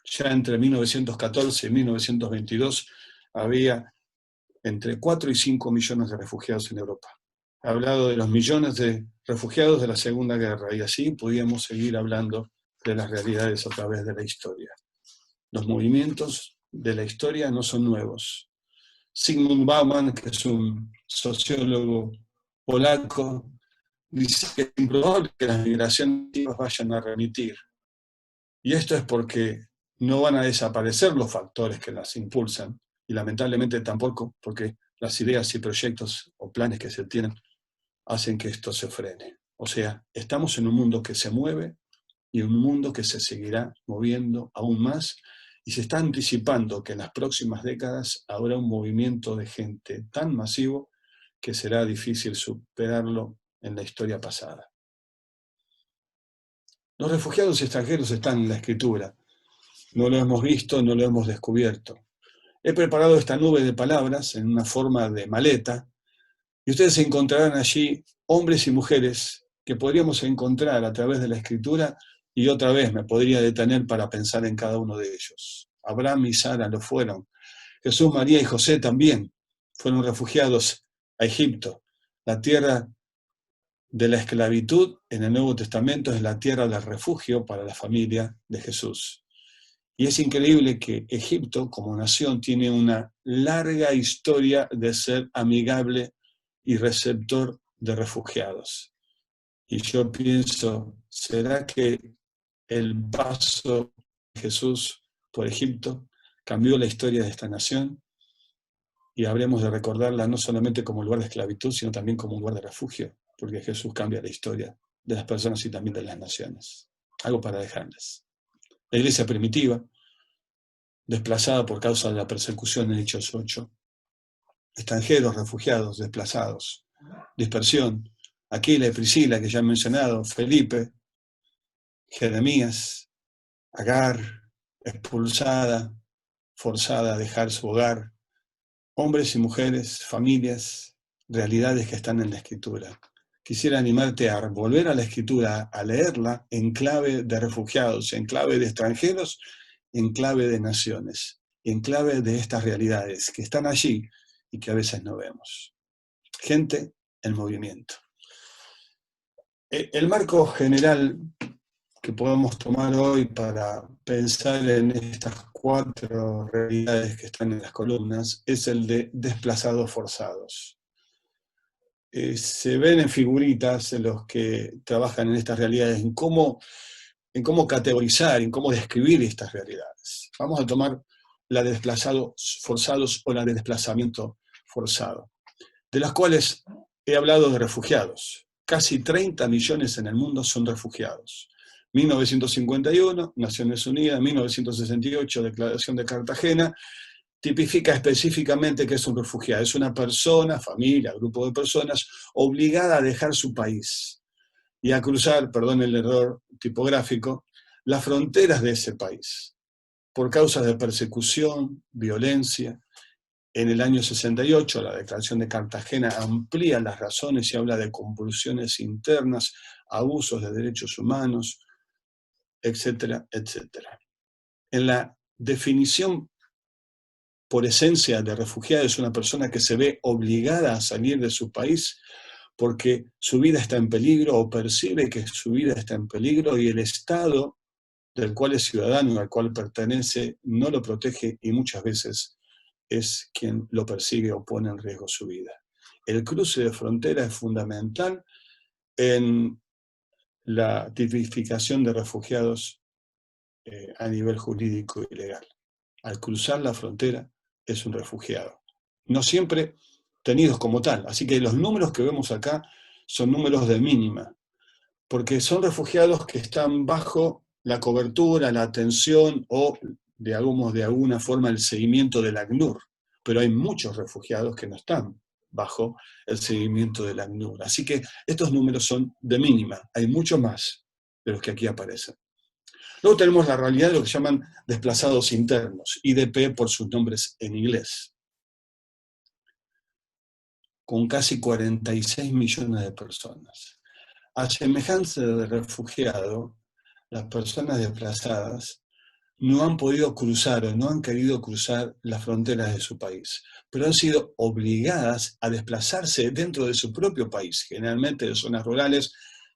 Ya entre 1914 y 1922 había entre 4 y 5 millones de refugiados en Europa. He hablado de los millones de refugiados de la Segunda Guerra y así podíamos seguir hablando de las realidades a través de la historia. Los movimientos de la historia no son nuevos. Zygmunt Bauman, que es un sociólogo polaco, dice que es improbable que las migraciones vayan a remitir. Y esto es porque no van a desaparecer los factores que las impulsan, y lamentablemente tampoco porque las ideas y proyectos o planes que se tienen hacen que esto se frene. O sea, estamos en un mundo que se mueve y un mundo que se seguirá moviendo aún más, y se está anticipando que en las próximas décadas habrá un movimiento de gente tan masivo que será difícil superarlo en la historia pasada. Los refugiados extranjeros están en la Escritura. No lo hemos visto, no lo hemos descubierto. He preparado esta nube de palabras en una forma de maleta, y ustedes encontrarán allí hombres y mujeres que podríamos encontrar a través de la Escritura, y otra vez me podría detener para pensar en cada uno de ellos. Abraham y Sara lo fueron. Jesús, María y José también fueron refugiados a Egipto. La tierra de la esclavitud en el Nuevo Testamento es la tierra del refugio para la familia de Jesús. Y es increíble que Egipto, como nación, tiene una larga historia de ser amigable y receptor de refugiados. Y yo pienso, ¿será que el paso de Jesús por Egipto cambió la historia de esta nación? Y habremos de recordarla no solamente como lugar de esclavitud, sino también como un lugar de refugio, porque Jesús cambia la historia de las personas y también de las naciones. Algo para dejarles. La iglesia primitiva, desplazada por causa de la persecución en Hechos 8, extranjeros, refugiados, desplazados, dispersión, Aquila y Priscila, que ya he mencionado, Felipe, Jeremías, Agar, expulsada, forzada a dejar su hogar, hombres y mujeres, familias, realidades que están en la Escritura. Quisiera animarte a volver a la Escritura, a leerla en clave de refugiados, en clave de extranjeros, en clave de naciones, en clave de estas realidades que están allí y que a veces no vemos. Gente en movimiento. El marco general que podemos tomar hoy para pensar en estas 4 realidades que están en las columnas es el de desplazados forzados. Se ven en figuritas en los que trabajan en estas realidades, en cómo categorizar, en cómo describir estas realidades. Vamos a tomar la de desplazados forzados o la de desplazamiento forzado, de las cuales he hablado de refugiados. Casi 30 millones en el mundo son refugiados. 1951, Naciones Unidas, 1968, Declaración de Cartagena, tipifica específicamente qué es un refugiado. Es una persona, familia, grupo de personas, obligada a dejar su país y a cruzar, perdón el error tipográfico, las fronteras de ese país, por causas de persecución, violencia. En el año 68, la Declaración de Cartagena amplía las razones y habla de convulsiones internas, abusos de derechos humanos, etcétera, etcétera. En la definición por esencia de refugiado es una persona que se ve obligada a salir de su país porque su vida está en peligro o percibe que su vida está en peligro y el Estado del cual es ciudadano y al cual pertenece no lo protege y muchas veces es quien lo persigue o pone en riesgo su vida. El cruce de frontera es fundamental en la tipificación de refugiados a nivel jurídico y legal. Al cruzar la frontera es un refugiado. No siempre tenidos como tal, así que los números que vemos acá son números de mínima, porque son refugiados que están bajo la cobertura, la atención o de alguna forma el seguimiento del ACNUR, pero hay muchos refugiados que no están bajo el seguimiento del ACNUR. Así que estos números son de mínima, hay mucho más de los que aquí aparecen. Luego tenemos la realidad de lo que llaman desplazados internos, IDP por sus nombres en inglés, con casi 46 millones de personas. A semejanza de refugiado, las personas desplazadas no han podido cruzar o no han querido cruzar las fronteras de su país, pero han sido obligadas a desplazarse dentro de su propio país, generalmente de zonas rurales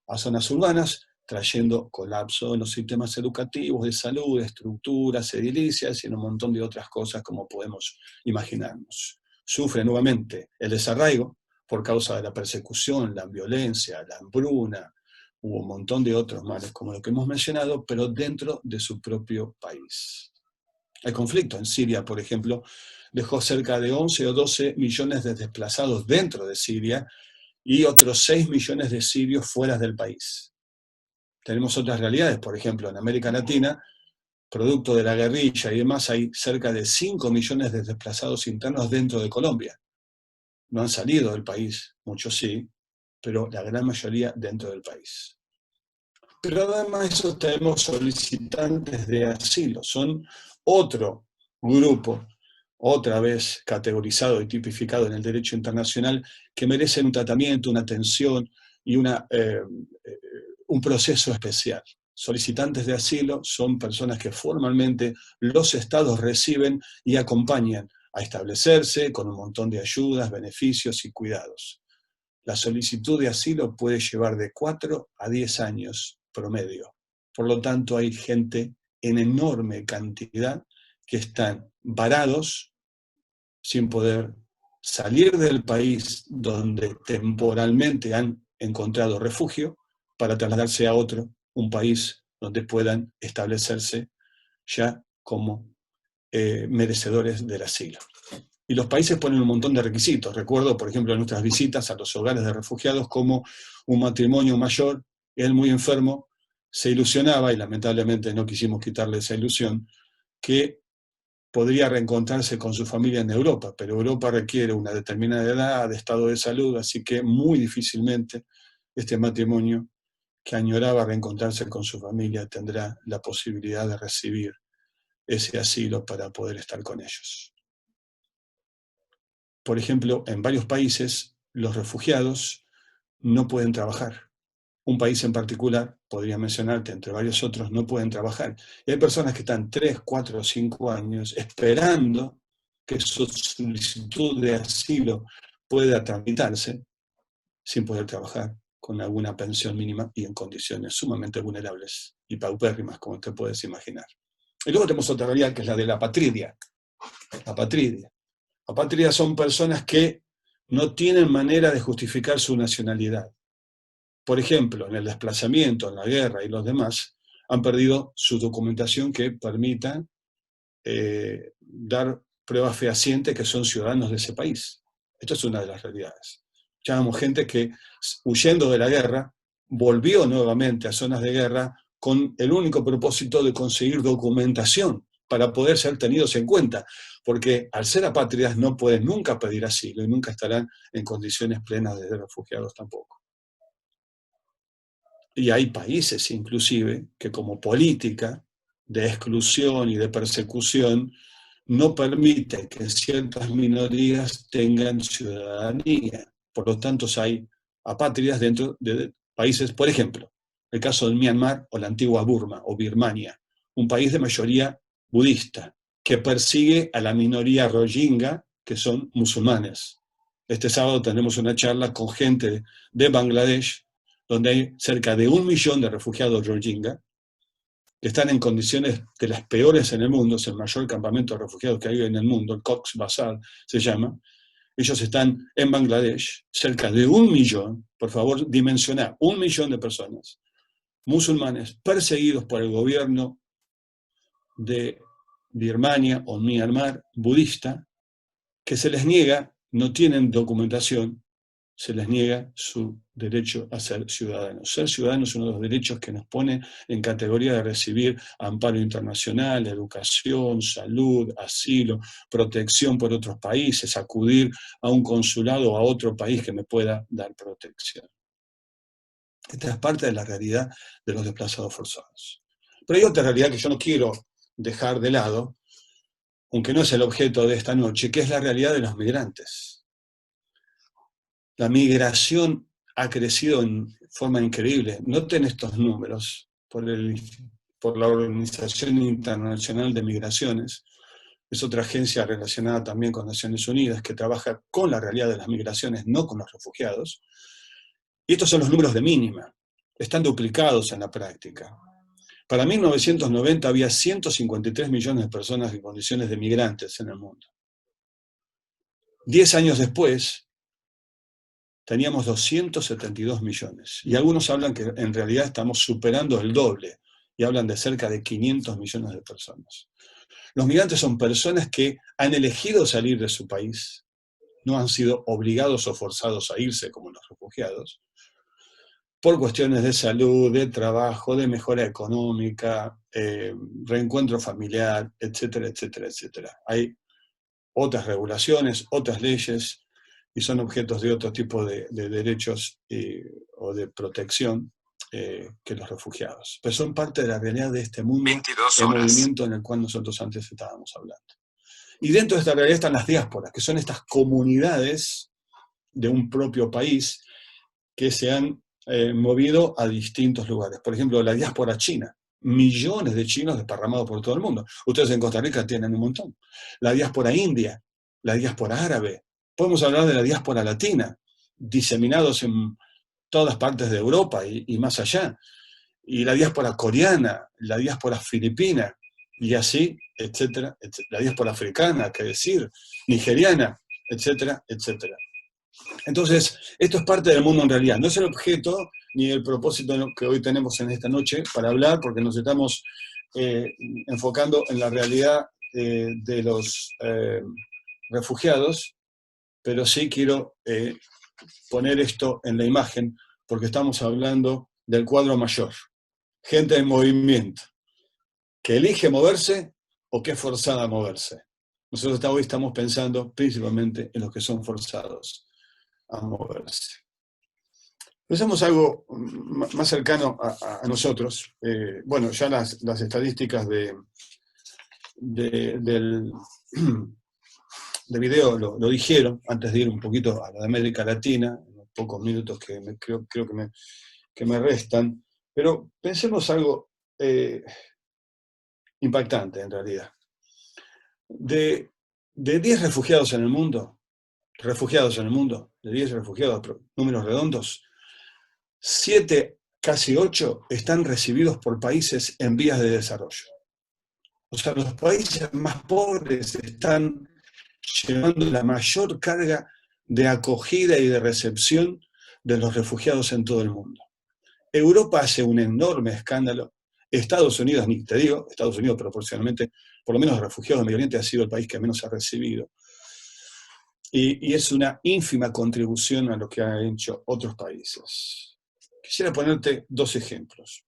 a zonas urbanas, trayendo colapso en los sistemas educativos, de salud, de estructuras edilicias y en un montón de otras cosas como podemos imaginarnos. Sufre nuevamente el desarraigo por causa de la persecución, la violencia, la hambruna, hubo un montón de otros males como lo que hemos mencionado, pero dentro de su propio país. El conflicto en Siria, por ejemplo, dejó cerca de 11 o 12 millones de desplazados dentro de Siria y otros 6 millones de sirios fuera del país. Tenemos otras realidades, por ejemplo, en América Latina, producto de la guerrilla y demás, hay cerca de 5 millones de desplazados internos dentro de Colombia. No han salido del país, muchos sí, pero la gran mayoría dentro del país. Pero además de eso tenemos solicitantes de asilo, son otro grupo, otra vez categorizado y tipificado en el derecho internacional, que merecen un tratamiento, una atención y un proceso especial. Solicitantes de asilo son personas que formalmente los estados reciben y acompañan a establecerse con un montón de ayudas, beneficios y cuidados. La solicitud de asilo puede llevar de 4 a 10 años promedio. Por lo tanto, hay gente en enorme cantidad que están varados sin poder salir del país donde temporalmente han encontrado refugio para trasladarse a otro, un país donde puedan establecerse ya como merecedores del asilo. Y los países ponen un montón de requisitos. Recuerdo, por ejemplo, nuestras visitas a los hogares de refugiados, como un matrimonio mayor, él muy enfermo, se ilusionaba, y lamentablemente no quisimos quitarle esa ilusión, que podría reencontrarse con su familia en Europa, pero Europa requiere una determinada edad, de estado de salud, así que muy difícilmente este matrimonio que añoraba reencontrarse con su familia tendrá la posibilidad de recibir ese asilo para poder estar con ellos. Por ejemplo, en varios países los refugiados no pueden trabajar. Un país en particular, podría mencionarte entre varios otros, no pueden trabajar. Y hay personas que están 3, 4 o 5 años esperando que su solicitud de asilo pueda tramitarse sin poder trabajar, con alguna pensión mínima y en condiciones sumamente vulnerables y paupérrimas, como te puedes imaginar. Y luego tenemos otra realidad que es la de la apatridia. Apátridas son personas que no tienen manera de justificar su nacionalidad. Por ejemplo, en el desplazamiento, en la guerra y los demás, han perdido su documentación que permita dar pruebas fehacientes que son ciudadanos de ese país. Esto es una de las realidades. Llamamos gente que, huyendo de la guerra, volvió nuevamente a zonas de guerra con el único propósito de conseguir documentación para poder ser tenidos en cuenta, porque al ser apátridas no pueden nunca pedir asilo y nunca estarán en condiciones plenas de refugiados tampoco. Y hay países inclusive que como política de exclusión y de persecución no permiten que ciertas minorías tengan ciudadanía. Por lo tanto, hay apátridas dentro de países, por ejemplo, el caso de Myanmar o la antigua Burma o Birmania, un país de mayoría budista que persigue a la minoría rohingya, que son musulmanes. Este sábado tenemos una charla con gente de Bangladesh, donde hay cerca de 1 millón de refugiados rohingya, que están en condiciones de las peores en el mundo, es el mayor campamento de refugiados que hay en el mundo, el Cox's Bazar se llama. Ellos están en Bangladesh, cerca de 1 millón, por favor dimensionar, 1 millón de personas, musulmanes, perseguidos por el gobierno de Birmania o Myanmar, budista, que se les niega, no tienen documentación, se les niega su derecho a ser ciudadanos. Ser ciudadanos es uno de los derechos que nos pone en categoría de recibir amparo internacional, educación, salud, asilo, protección por otros países, acudir a un consulado o a otro país que me pueda dar protección. Esta es parte de la realidad de los desplazados forzados. Pero hay otra realidad que yo no quiero dejar de lado, aunque no es el objeto de esta noche, que es la realidad de los migrantes. La migración ha crecido en forma increíble. Noten estos números por la Organización Internacional de Migraciones. Es otra agencia relacionada también con Naciones Unidas que trabaja con la realidad de las migraciones, no con los refugiados. Y estos son los números de mínima. Están duplicados en la práctica. Para 1990 había 153 millones de personas en condiciones de migrantes en el mundo. 10 años después, teníamos 272 millones. Y algunos hablan que en realidad estamos superando el doble, y hablan de cerca de 500 millones de personas. Los migrantes son personas que han elegido salir de su país, no han sido obligados o forzados a irse como los refugiados, por cuestiones de salud, de trabajo, de mejora económica, reencuentro familiar, etcétera, etcétera, etcétera. Hay otras regulaciones, otras leyes, y son objetos de otro tipo de derechos o de protección que los refugiados. Pero son parte de la realidad de este mundo, el movimiento en el cual nosotros antes estábamos hablando. Y dentro de esta realidad están las diásporas, que son estas comunidades de un propio país que se han movido a distintos lugares. Por ejemplo, la diáspora china. Millones de chinos desparramados por todo el mundo. Ustedes en Costa Rica tienen un montón. La diáspora india, la diáspora árabe. Podemos hablar de la diáspora latina, diseminados en todas partes de Europa y más allá. Y la diáspora coreana, la diáspora filipina, y así, etcétera, etcétera. La diáspora africana, qué decir, nigeriana, etcétera, etcétera. Entonces, esto es parte del mundo en realidad. No es el objeto ni el propósito que hoy tenemos en esta noche para hablar, porque nos estamos enfocando en la realidad de los refugiados, pero sí quiero poner esto en la imagen, porque estamos hablando del cuadro mayor. Gente en movimiento, que elige moverse o que es forzada a moverse. Nosotros hoy estamos pensando principalmente en los que son forzados a moverse. Pensemos algo más cercano a nosotros. Bueno, ya las estadísticas del video lo dijeron, antes de ir un poquito a la de América Latina, en los pocos minutos que creo que me restan, pero pensemos algo impactante en realidad. De 10 refugiados en el mundo, de 10 refugiados, números redondos, 7, casi 8, están recibidos por países en vías de desarrollo. O sea, los países más pobres están llevando la mayor carga de acogida y de recepción de los refugiados en todo el mundo. Europa hace un enorme escándalo. Estados Unidos, ni te digo, Estados Unidos proporcionalmente, por lo menos los refugiados de Medio Oriente, ha sido el país que menos ha recibido. Y es una ínfima contribución a lo que han hecho otros países. Quisiera ponerte 2 ejemplos.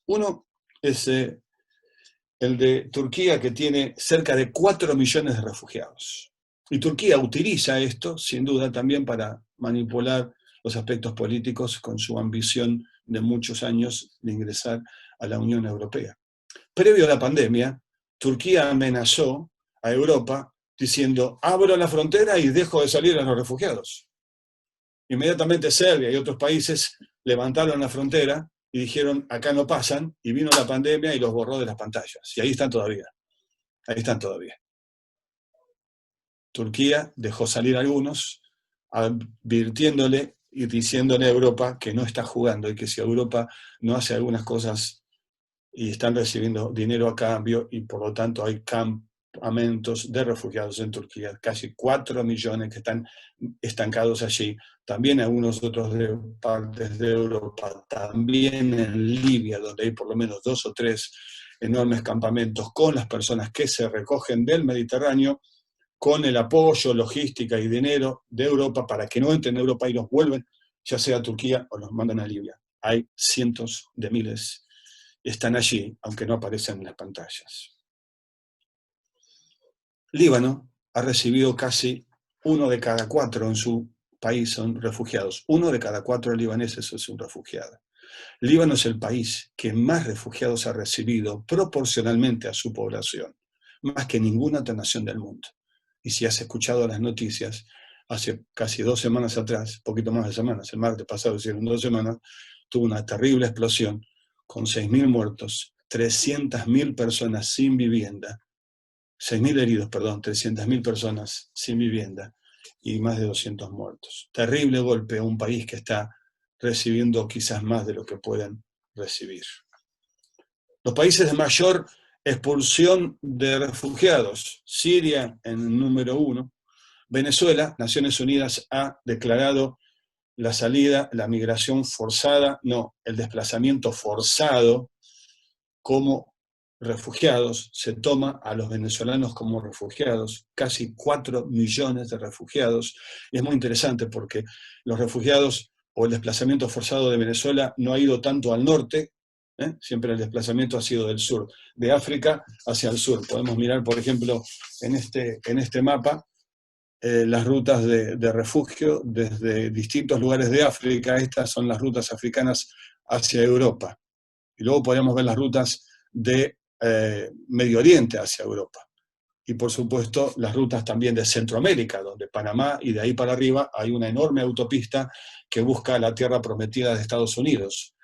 Uno es el de Turquía, que tiene cerca de 4 millones de refugiados. Y Turquía utiliza esto, sin duda, también para manipular los aspectos políticos con su ambición de muchos años de ingresar a la Unión Europea. Previo a la pandemia, Turquía amenazó a Europa diciendo: abro la frontera y dejo de salir a los refugiados. Inmediatamente Serbia y otros países levantaron la frontera y dijeron: acá no pasan, y vino la pandemia y los borró de las pantallas. Y ahí están todavía. Ahí están todavía. Turquía dejó salir a algunos, advirtiéndole y diciéndole a Europa que no está jugando y que si Europa no hace algunas cosas y están recibiendo dinero a cambio, y por lo tanto hay campamentos de refugiados en Turquía, casi 4 millones que están estancados allí, también algunos otros de partes de Europa, también en Libia, donde hay por lo menos 2 o 3 enormes campamentos con las personas que se recogen del Mediterráneo, con el apoyo, logística y dinero de Europa para que no entren en Europa y los vuelven, ya sea a Turquía o los mandan a Libia. Hay cientos de miles, están allí, aunque no aparecen en las pantallas. Líbano ha recibido casi 1 de cada 4 en su país son refugiados. 1 de cada 4 libaneses es un refugiado. Líbano es el país que más refugiados ha recibido proporcionalmente a su población, más que ninguna otra nación del mundo. Y si has escuchado las noticias, hace casi 2 semanas atrás, poquito más de semanas, el martes pasado, hicieron 2 semanas, tuvo una terrible explosión con 6.000 muertos, 300.000 personas sin vivienda, 6.000 heridos, perdón, 300.000 personas sin vivienda y más de 200 muertos. Terrible golpe a un país que está recibiendo quizás más de lo que pueden recibir. Los países de mayor expulsión de refugiados: Siria en el número 1, Venezuela. Naciones Unidas ha declarado la salida, la migración forzada, no, el desplazamiento forzado como refugiados. Se toma a los venezolanos como refugiados, casi 4 millones de refugiados. Y es muy interesante porque los refugiados o el desplazamiento forzado de Venezuela no ha ido tanto al norte, siempre el desplazamiento ha sido del sur, de África hacia el sur. Podemos mirar, por ejemplo, en este mapa, las rutas de refugio desde distintos lugares de África. Estas son las rutas africanas hacia Europa. Y luego podemos ver las rutas de Medio Oriente hacia Europa. Y por supuesto las rutas también de Centroamérica, donde Panamá y de ahí para arriba hay una enorme autopista que busca la tierra prometida de Estados Unidos.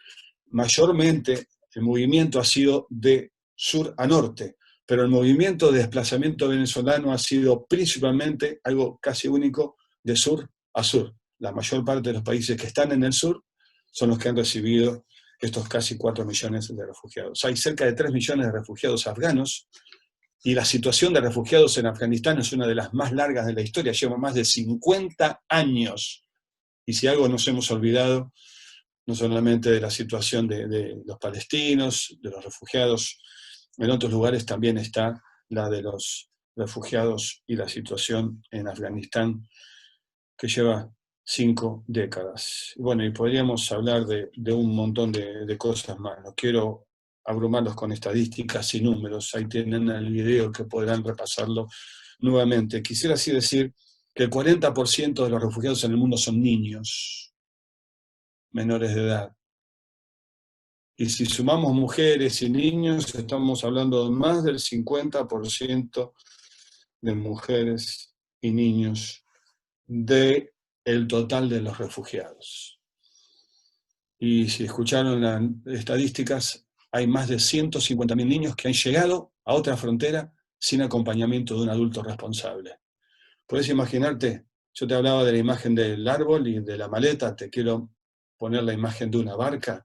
Mayormente el movimiento ha sido de sur a norte, pero el movimiento de desplazamiento venezolano ha sido principalmente algo casi único de sur a sur. La mayor parte de los países que están en el sur son los que han recibido estos casi 4 millones de refugiados. Hay cerca de 3 millones de refugiados afganos, y la situación de refugiados en Afganistán es una de las más largas de la historia, lleva más de 50 años. Y si algo nos hemos olvidado, no solamente de la situación de los palestinos, de los refugiados, en otros lugares también está la de los refugiados y la situación en Afganistán, que lleva 5 décadas. Bueno, y podríamos hablar de un montón de cosas más. No quiero abrumarlos con estadísticas y números. Ahí tienen el video que podrán repasarlo nuevamente. Quisiera así decir que el 40% de los refugiados en el mundo son niños menores de edad. Y si sumamos mujeres y niños, estamos hablando de más del 50% de mujeres y niños del total de los refugiados. Y si escucharon las estadísticas, hay más de 150.000 niños que han llegado a otra frontera sin acompañamiento de un adulto responsable. ¿Puedes imaginarte? Yo te hablaba de la imagen del árbol y de la maleta, te quiero poner la imagen de una barca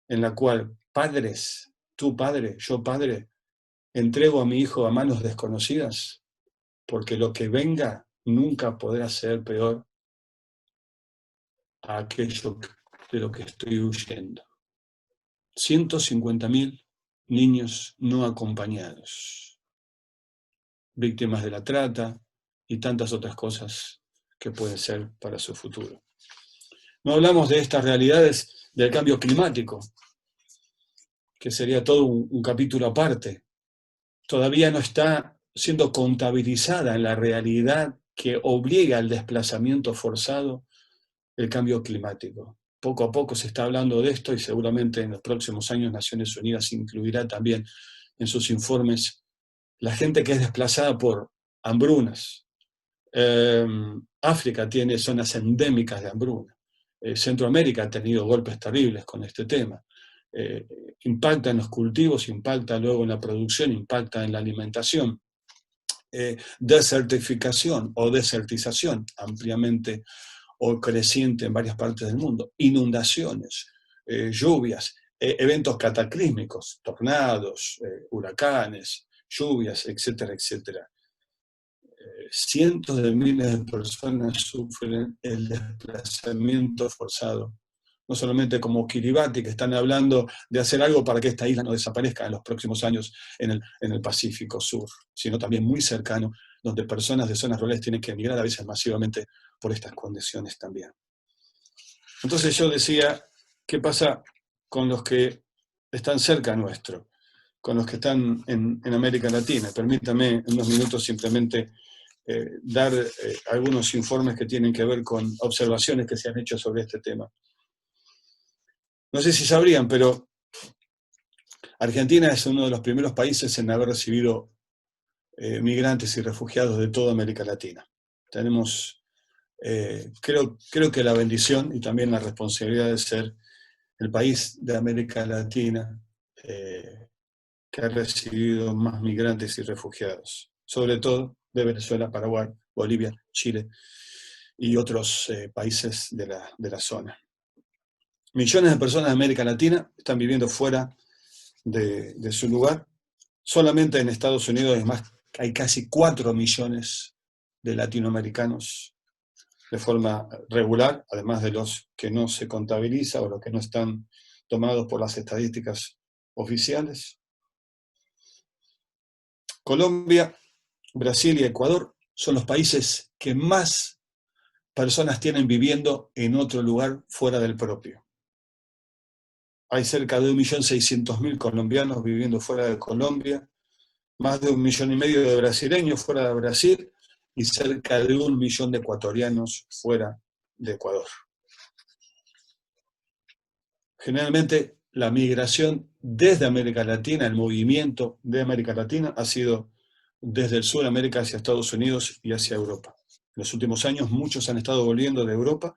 en la cual padres, tú padre, yo padre, entrego a mi hijo a manos desconocidas, porque lo que venga nunca podrá ser peor a aquello de lo que estoy huyendo. 150.000 niños no acompañados, víctimas de la trata y tantas otras cosas que pueden ser para su futuro. No hablamos de estas realidades del cambio climático, que sería todo un capítulo aparte. Todavía no está siendo contabilizada en la realidad que obliga al desplazamiento forzado el cambio climático. Poco a poco se está hablando de esto y seguramente en los próximos años Naciones Unidas incluirá también en sus informes la gente que es desplazada por hambrunas. África tiene zonas endémicas de hambruna. Centroamérica ha tenido golpes terribles con este tema. Impacta en los cultivos, impacta luego en la producción, impacta en la alimentación. Desertificación o desertización ampliamente o creciente en varias partes del mundo. Inundaciones, lluvias, eventos cataclísmicos, tornados, huracanes, lluvias, etcétera, etcétera. Cientos de miles de personas sufren el desplazamiento forzado. No solamente como Kiribati, que están hablando de hacer algo para que esta isla no desaparezca en los próximos años en el Pacífico Sur, sino también muy cercano, donde personas de zonas rurales tienen que emigrar a veces masivamente por estas condiciones también. Entonces yo decía, ¿qué pasa con los que están cerca nuestro? Con los que están en América Latina. Permítame en unos minutos simplemente dar algunos informes que tienen que ver con observaciones que se han hecho sobre este tema. No sé si sabrían, pero Argentina es uno de los primeros países en haber recibido migrantes y refugiados de toda América Latina. Tenemos, creo que la bendición y también la responsabilidad de ser el país de América Latina que ha recibido más migrantes y refugiados, sobre todo de Venezuela, Paraguay, Bolivia, Chile y otros países de la zona. Millones de personas de América Latina están viviendo fuera de su lugar. Solamente en Estados Unidos hay casi 4 millones de latinoamericanos de forma regular, además de los que no se contabiliza o los que no están tomados por las estadísticas oficiales. Colombia, Brasil y Ecuador son los países que más personas tienen viviendo en otro lugar fuera del propio. Hay cerca de 1.600.000 colombianos viviendo fuera de Colombia, más de 1,5 millones de brasileños fuera de Brasil y cerca de 1 millón de ecuatorianos fuera de Ecuador. Generalmente la migración desde América Latina, el movimiento de América Latina ha sido desde el sur de América hacia Estados Unidos y hacia Europa. En los últimos años muchos han estado volviendo de Europa,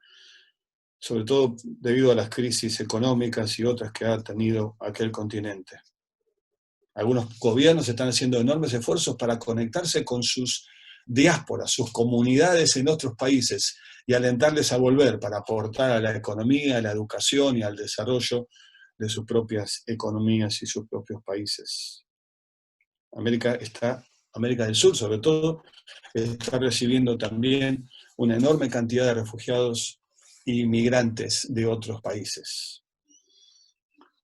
sobre todo debido a las crisis económicas y otras que ha tenido aquel continente. Algunos gobiernos están haciendo enormes esfuerzos para conectarse con sus diásporas, sus comunidades en otros países y alentarles a volver para aportar a la economía, a la educación y al desarrollo de sus propias economías y sus propios países. América del Sur, sobre todo, está recibiendo también una enorme cantidad de refugiados y migrantes de otros países.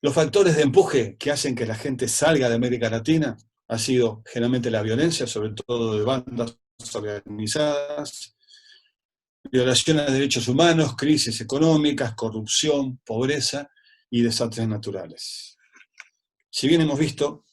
Los factores de empuje que hacen que la gente salga de América Latina ha sido generalmente la violencia, sobre todo de bandas organizadas, violaciones de derechos humanos, crisis económicas, corrupción, pobreza y desastres naturales. Si bien hemos visto,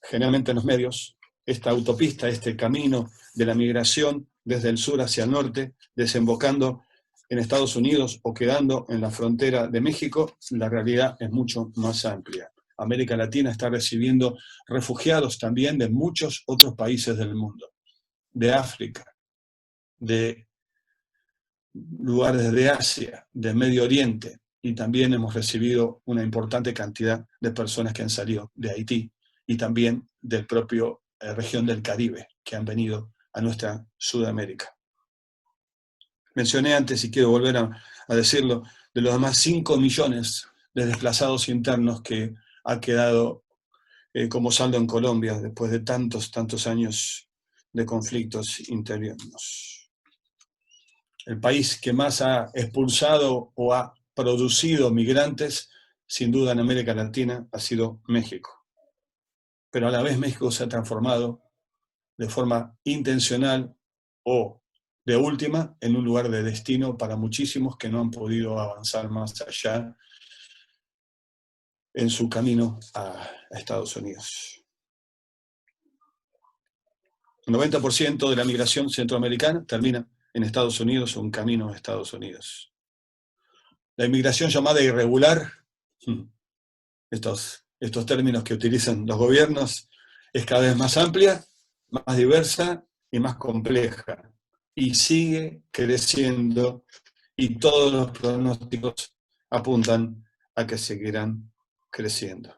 generalmente en los medios, esta autopista, este camino de la migración desde el sur hacia el norte, desembocando en Estados Unidos o quedando en la frontera de México, la realidad es mucho más amplia. América Latina está recibiendo refugiados también de muchos otros países del mundo, de África, de lugares de Asia, de Medio Oriente, y también hemos recibido una importante cantidad de personas que han salido de Haití y también del propio región del Caribe, que han venido a nuestra Sudamérica. Mencioné antes, y quiero volver a decirlo, de los demás 5 millones de desplazados internos que ha quedado como saldo en Colombia después de tantos años de conflictos internos. El país que más ha expulsado o ha producido migrantes, sin duda en América Latina, ha sido México. Pero a la vez México se ha transformado de forma intencional o de última en un lugar de destino para muchísimos que no han podido avanzar más allá en su camino a Estados Unidos. El 90% de la migración centroamericana termina en Estados Unidos o en camino a Estados Unidos. La inmigración llamada irregular, estos términos que utilizan los gobiernos, es cada vez más amplia, más diversa y más compleja. Y sigue creciendo, y todos los pronósticos apuntan a que seguirán creciendo.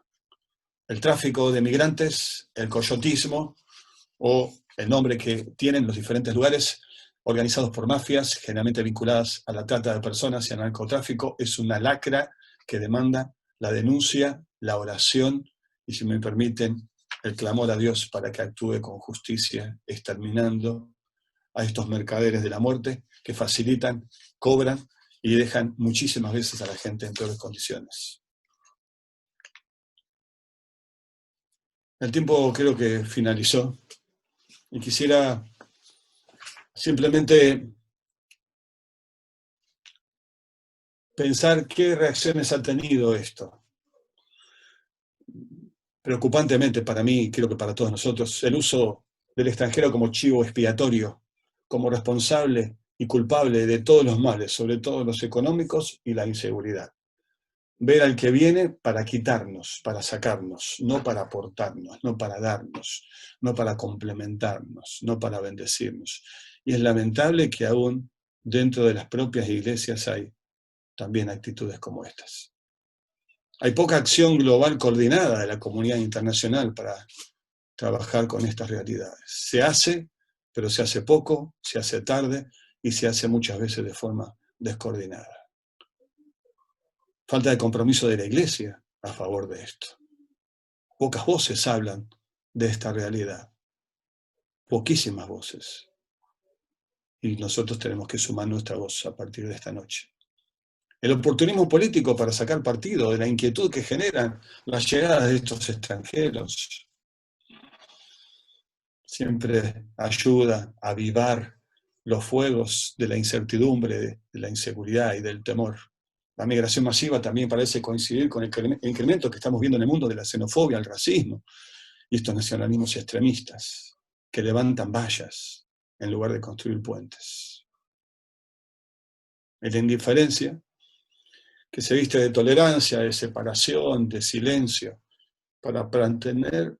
El tráfico de migrantes, el coyotismo, o el nombre que tienen los diferentes lugares, organizados por mafias, generalmente vinculadas a la trata de personas y al narcotráfico, es una lacra que demanda la denuncia, la oración y, si me permiten, el clamor a Dios para que actúe con justicia, exterminando a estos mercaderes de la muerte que facilitan, cobran y dejan muchísimas veces a la gente en peores condiciones. El tiempo creo que finalizó y quisiera simplemente pensar qué reacciones ha tenido esto. Preocupantemente para mí, creo que para todos nosotros, el uso del extranjero como chivo expiatorio, como responsable y culpable de todos los males, sobre todo los económicos y la inseguridad. Ver al que viene para quitarnos, para sacarnos, no para aportarnos, no para darnos, no para complementarnos, no para bendecirnos. Y es lamentable que aún dentro de las propias iglesias hay también actitudes como estas. Hay poca acción global coordinada de la comunidad internacional para trabajar con estas realidades. Se hace, pero se hace poco, se hace tarde y se hace muchas veces de forma descoordinada. Falta de compromiso de la Iglesia a favor de esto. Pocas voces hablan de esta realidad. Poquísimas voces. Y nosotros tenemos que sumar nuestra voz a partir de esta noche. El oportunismo político para sacar partido de la inquietud que generan las llegadas de estos extranjeros siempre ayuda a avivar los fuegos de la incertidumbre, de la inseguridad y del temor. La migración masiva también parece coincidir con el incremento que estamos viendo en el mundo de la xenofobia, el racismo y estos nacionalismos extremistas que levantan vallas en lugar de construir puentes. La indiferencia que se viste de tolerancia, de separación, de silencio, para pretender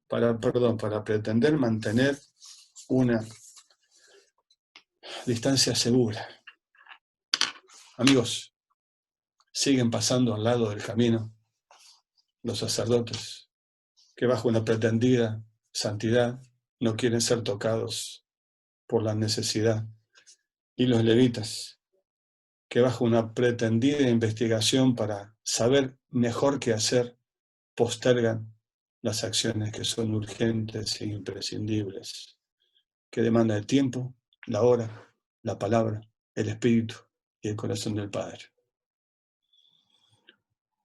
mantener una distancia segura. Amigos, siguen pasando al lado del camino los sacerdotes que bajo una pretendida santidad no quieren ser tocados por la necesidad, y los levitas que bajo una pretendida investigación para saber mejor qué hacer postergan las acciones que son urgentes e imprescindibles, que demandan el tiempo, la hora, la palabra, el espíritu y el corazón del Padre.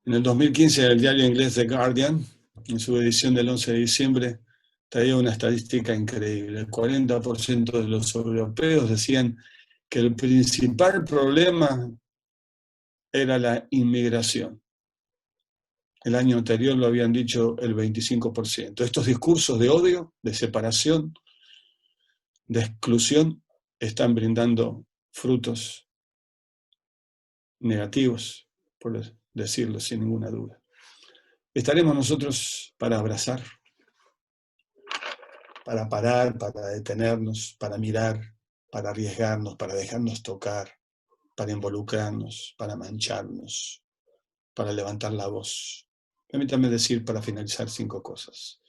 En el 2015, el diario inglés The Guardian, en su edición del 11 de diciembre, traía una estadística increíble. El 40% de los europeos decían que el principal problema era la inmigración. El año anterior lo habían dicho el 25%. Estos discursos de odio, de separación, de exclusión, están brindando frutos negativos, por decirlo sin ninguna duda. Estaremos nosotros para abrazar, para parar, para detenernos, para mirar, para arriesgarnos, para dejarnos tocar, para involucrarnos, para mancharnos, para levantar la voz. Permítanme decir para finalizar 5 cosas.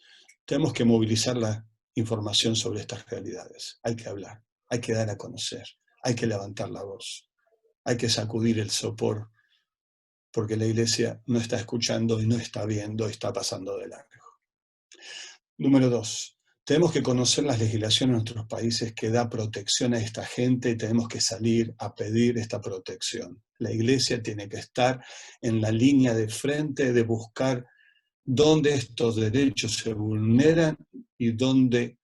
Tenemos que movilizar la información sobre estas realidades. Hay que hablar, hay que dar a conocer, hay que levantar la voz, hay que sacudir el sopor, porque la Iglesia no está escuchando y no está viendo, está pasando de largo. Número 2. Tenemos que conocer las legislaciones de nuestros países que da protección a esta gente y tenemos que salir a pedir esta protección. La Iglesia tiene que estar en la línea de frente de buscar dónde estos derechos se vulneran y dónde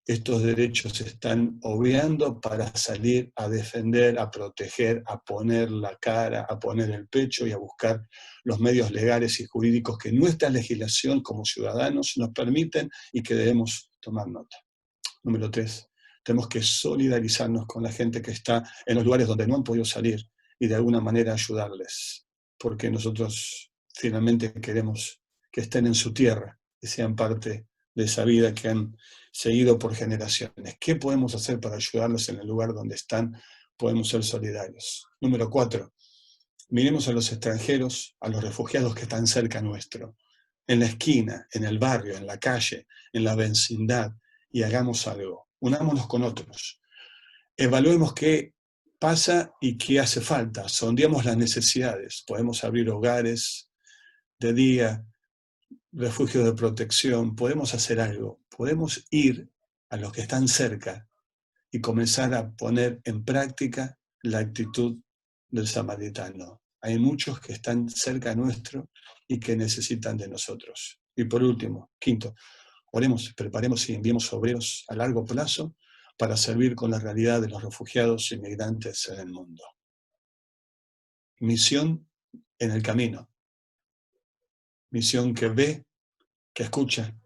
estos derechos se están obviando para salir a defender, a proteger, a poner la cara, a poner el pecho y a buscar los medios legales y jurídicos que nuestra legislación como ciudadanos nos permiten y que debemos tomar nota. Número 3, tenemos que solidarizarnos con la gente que está en los lugares donde no han podido salir y de alguna manera ayudarles, porque nosotros finalmente queremos que estén en su tierra y sean parte de esa vida que han seguido por generaciones. ¿Qué podemos hacer para ayudarlos en el lugar donde están? Podemos ser solidarios. Número 4, miremos a los extranjeros, a los refugiados que están cerca nuestro, en la esquina, en el barrio, en la calle, en la vecindad, y hagamos algo. Unámonos con otros. Evaluemos qué pasa y qué hace falta. Sondeamos las necesidades. Podemos abrir hogares de día, refugios de protección. Podemos hacer algo. Podemos ir a los que están cerca y comenzar a poner en práctica la actitud del samaritano. Hay muchos que están cerca nuestro y que necesitan de nosotros. Y por último, 5, oremos, preparemos y enviemos obreros a largo plazo para servir con la realidad de los refugiados e inmigrantes en el mundo. Misión en el camino. Misión que ve, que escucha,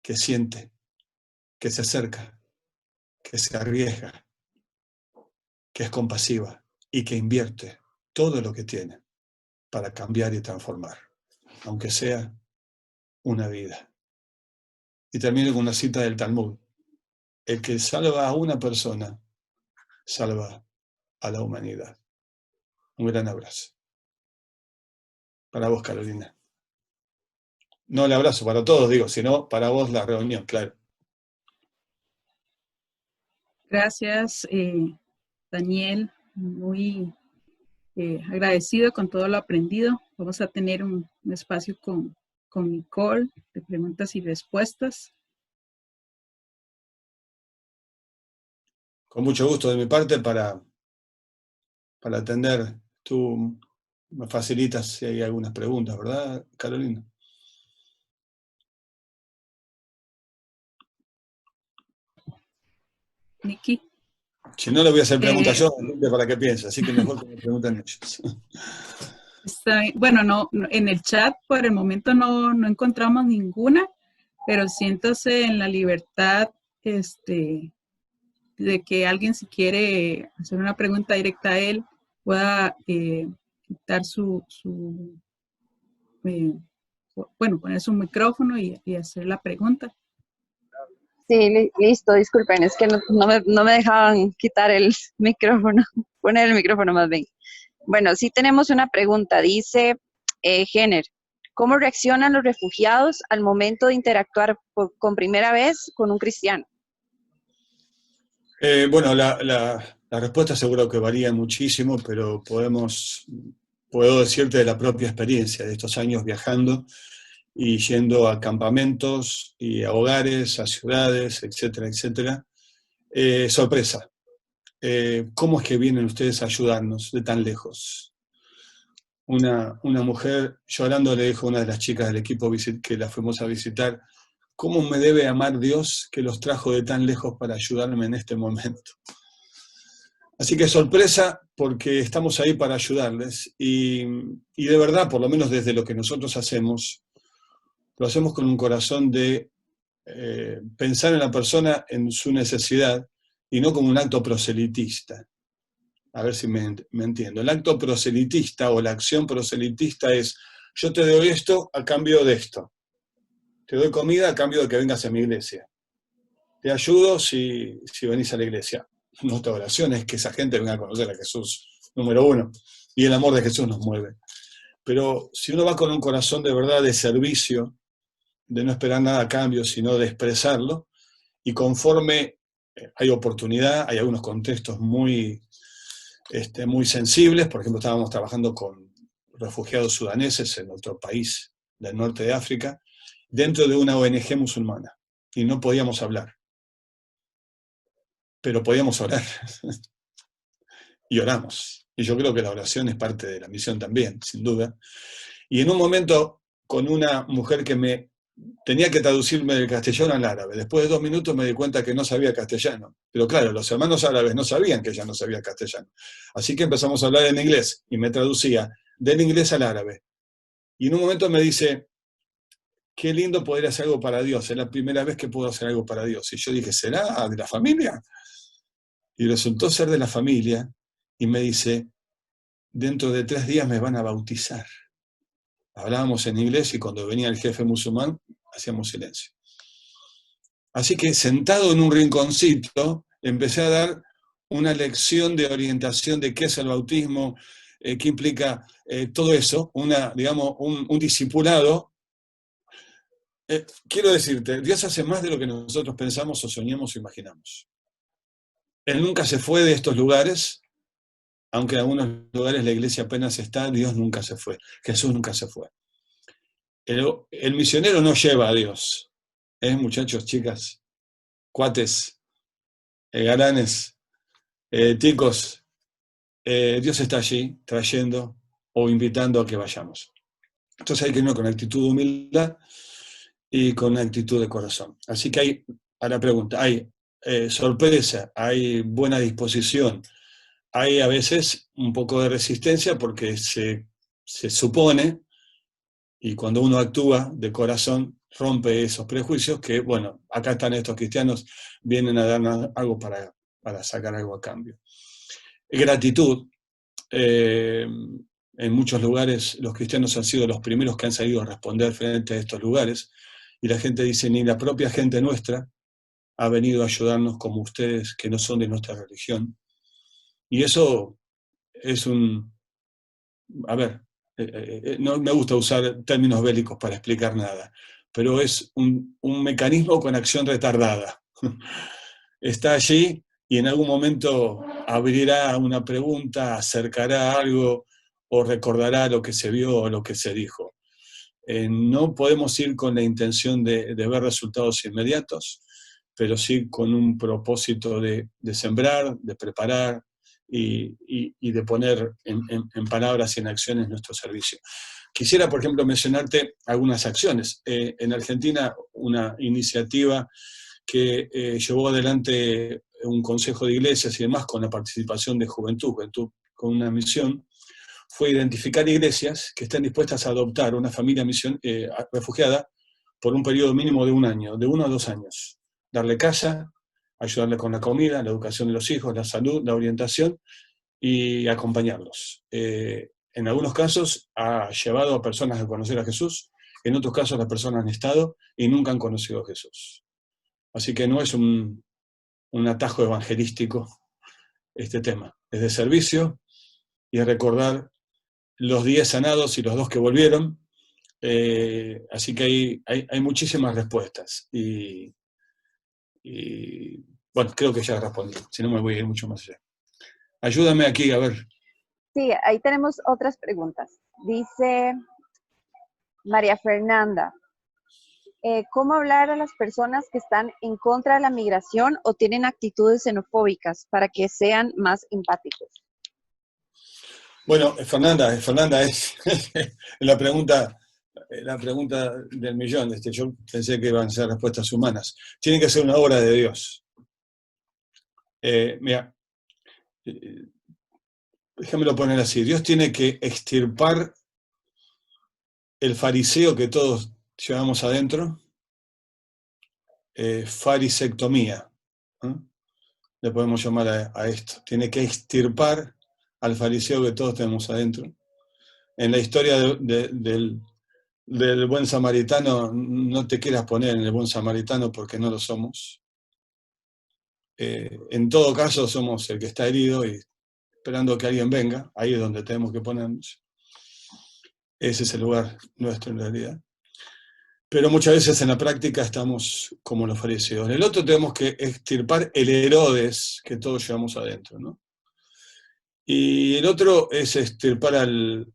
que siente, que se acerca, que se arriesga, que es compasiva y que invierte todo lo que tiene para cambiar y transformar, aunque sea una vida. Y termino con una cita del Talmud. El que salva a una persona, salva a la humanidad. Un gran abrazo. Para vos, Carolina. No el abrazo para todos, digo, sino para vos la reunión, claro. Gracias, Daniel. Muy agradecido con todo lo aprendido. Vamos a tener un espacio con Nicole de preguntas y respuestas. Con mucho gusto de mi parte para atender. Tú me facilitas si hay algunas preguntas, ¿verdad, Carolina? Nikki. Si no, le voy a hacer preguntas yo para que piense, así que mejor que me pregunten ellos. Está bien. Bueno, no, en el chat por el momento no encontramos ninguna, pero siéntase en la libertad de que alguien, si quiere hacer una pregunta directa a él, pueda quitar poner su micrófono y hacer la pregunta. Sí, listo, disculpen, es que no me dejaban quitar el micrófono, poner el micrófono más bien. Bueno, sí tenemos una pregunta, dice Jenner, ¿cómo reaccionan los refugiados al momento de interactuar con primera vez con un cristiano? Bueno, la respuesta seguro que varía muchísimo, pero puedo decirte de la propia experiencia de estos años viajando y yendo a campamentos y a hogares, a ciudades, etcétera, etcétera. Sorpresa. ¿Cómo es que vienen ustedes a ayudarnos de tan lejos? Una mujer llorando le dijo a una de las chicas del equipo que la fuimos a visitar, ¿cómo me debe amar Dios que los trajo de tan lejos para ayudarme en este momento? Así que sorpresa, porque estamos ahí para ayudarles y de verdad, por lo menos desde lo que nosotros hacemos, lo hacemos con un corazón de pensar en la persona, en su necesidad, y no como un acto proselitista. A ver si me entiendo. El acto proselitista o la acción proselitista es, yo te doy esto a cambio de esto. Te doy comida a cambio de que vengas a mi iglesia. Te ayudo si venís a la iglesia. Nuestra oración es que esa gente venga a conocer a Jesús, número uno. Y el amor de Jesús nos mueve. Pero si uno va con un corazón de verdad de servicio, de no esperar nada a cambio, sino de expresarlo, y conforme hay oportunidad, hay algunos contextos muy sensibles. Por ejemplo, estábamos trabajando con refugiados sudaneses en otro país del norte de África, dentro de una ONG musulmana, y no podíamos hablar, pero podíamos orar, y oramos, y yo creo que la oración es parte de la misión también, sin duda, y en un momento con una mujer que me tenía que traducirme del castellano al árabe. Después de 2 minutos me di cuenta que no sabía castellano. Pero claro, los hermanos árabes no sabían que ella no sabía castellano. Así que empezamos a hablar en inglés y me traducía del inglés al árabe. Y en un momento me dice, qué lindo poder hacer algo para Dios. Es la primera vez que puedo hacer algo para Dios. Y yo dije, ¿será de la familia? Y resultó ser de la familia. Y me dice, dentro de 3 días me van a bautizar. Hablábamos en inglés y cuando venía el jefe musulmán, hacíamos silencio. Así que sentado en un rinconcito, empecé a dar una lección de orientación de qué es el bautismo, qué implica todo eso, un discipulado. Quiero decirte, Dios hace más de lo que nosotros pensamos o soñamos o imaginamos. Él nunca se fue de estos lugares, aunque en algunos lugares la iglesia apenas está, Dios nunca se fue, Jesús nunca se fue. El misionero no lleva a Dios. Muchachos, chicas, cuates, galanes, ticos, Dios está allí trayendo o invitando a que vayamos. Entonces hay que irnos con actitud de humildad y con actitud de corazón. Así que hay, a la pregunta, hay sorpresa, hay buena disposición, hay a veces un poco de resistencia porque se supone, y cuando uno actúa de corazón, rompe esos prejuicios que, bueno, acá están estos cristianos, vienen a darnos algo para sacar algo a cambio. Gratitud. En muchos lugares los cristianos han sido los primeros que han salido a responder frente a estos lugares, y la gente dice, ni la propia gente nuestra ha venido a ayudarnos como ustedes que no son de nuestra religión. Y eso es no me gusta usar términos bélicos para explicar nada, pero es un mecanismo con acción retardada. Está allí y en algún momento abrirá una pregunta, acercará algo o recordará lo que se vio o lo que se dijo. No podemos ir con la intención de ver resultados inmediatos, pero sí con un propósito de sembrar, de preparar, y de poner en palabras y en acciones nuestro servicio. Quisiera, por ejemplo, mencionarte algunas acciones. En Argentina, una iniciativa que llevó adelante un consejo de iglesias y demás con la participación de juventud con una misión, fue identificar iglesias que estén dispuestas a adoptar una familia refugiada por un periodo mínimo de 1 año, de 1 a 2 años. Darle casa, ayudarle con la comida, la educación de los hijos, la salud, la orientación y acompañarlos. En algunos casos ha llevado a personas a conocer a Jesús, en otros casos las personas han estado y nunca han conocido a Jesús. Así que no es un atajo evangelístico este tema, es de servicio y es recordar los 10 sanados y los 2 que volvieron. Así que hay muchísimas respuestas y bueno, creo que ya respondí, si no me voy a ir mucho más allá. Ayúdame aquí, a ver. Sí, ahí tenemos otras preguntas. Dice María Fernanda, ¿cómo hablar a las personas que están en contra de la migración o tienen actitudes xenofóbicas para que sean más empáticos? Bueno, Fernanda es la pregunta del millón. Yo pensé que iban a ser respuestas humanas. Tiene que ser una obra de Dios. Mira, déjamelo poner así. Dios tiene que extirpar el fariseo que todos llevamos adentro, farisectomía, ¿eh? Le podemos llamar a esto. Tiene que extirpar al fariseo que todos tenemos adentro. En la historia del buen samaritano, no te quieras poner en el buen samaritano porque no lo somos. En todo caso, somos el que está herido y esperando que alguien venga, ahí es donde tenemos que ponernos. Ese es el lugar nuestro en realidad. Pero muchas veces en la práctica estamos como los fariseos. En el otro tenemos que extirpar el Herodes que todos llevamos adentro, ¿no? Y el otro es extirpar al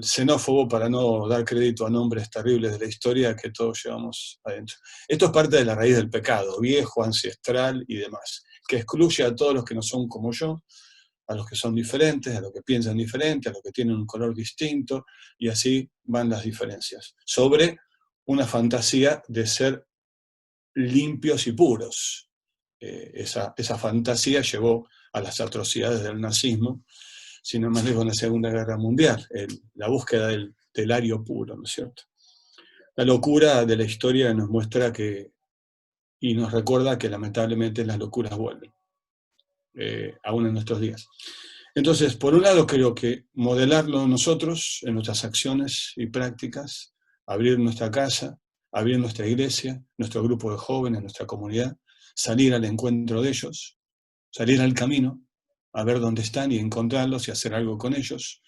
xenófobo, para no dar crédito a nombres terribles de la historia que todos llevamos adentro. Esto es parte de la raíz del pecado, viejo, ancestral y demás, que excluye a todos los que no son como yo, a los que son diferentes, a los que piensan diferente, a los que tienen un color distinto, y así van las diferencias, sobre una fantasía de ser limpios y puros. Esa fantasía llevó a las atrocidades del nazismo, sino más lejos en la Segunda Guerra Mundial, la búsqueda del ario puro, ¿no es cierto? La locura de la historia nos muestra y nos recuerda que lamentablemente las locuras vuelven, aún en nuestros días. Entonces, por un lado creo que modelarlo nosotros en nuestras acciones y prácticas, abrir nuestra casa, abrir nuestra iglesia, nuestro grupo de jóvenes, nuestra comunidad, salir al encuentro de ellos, salir al camino, a ver dónde están y encontrarlos y hacer algo con ellos.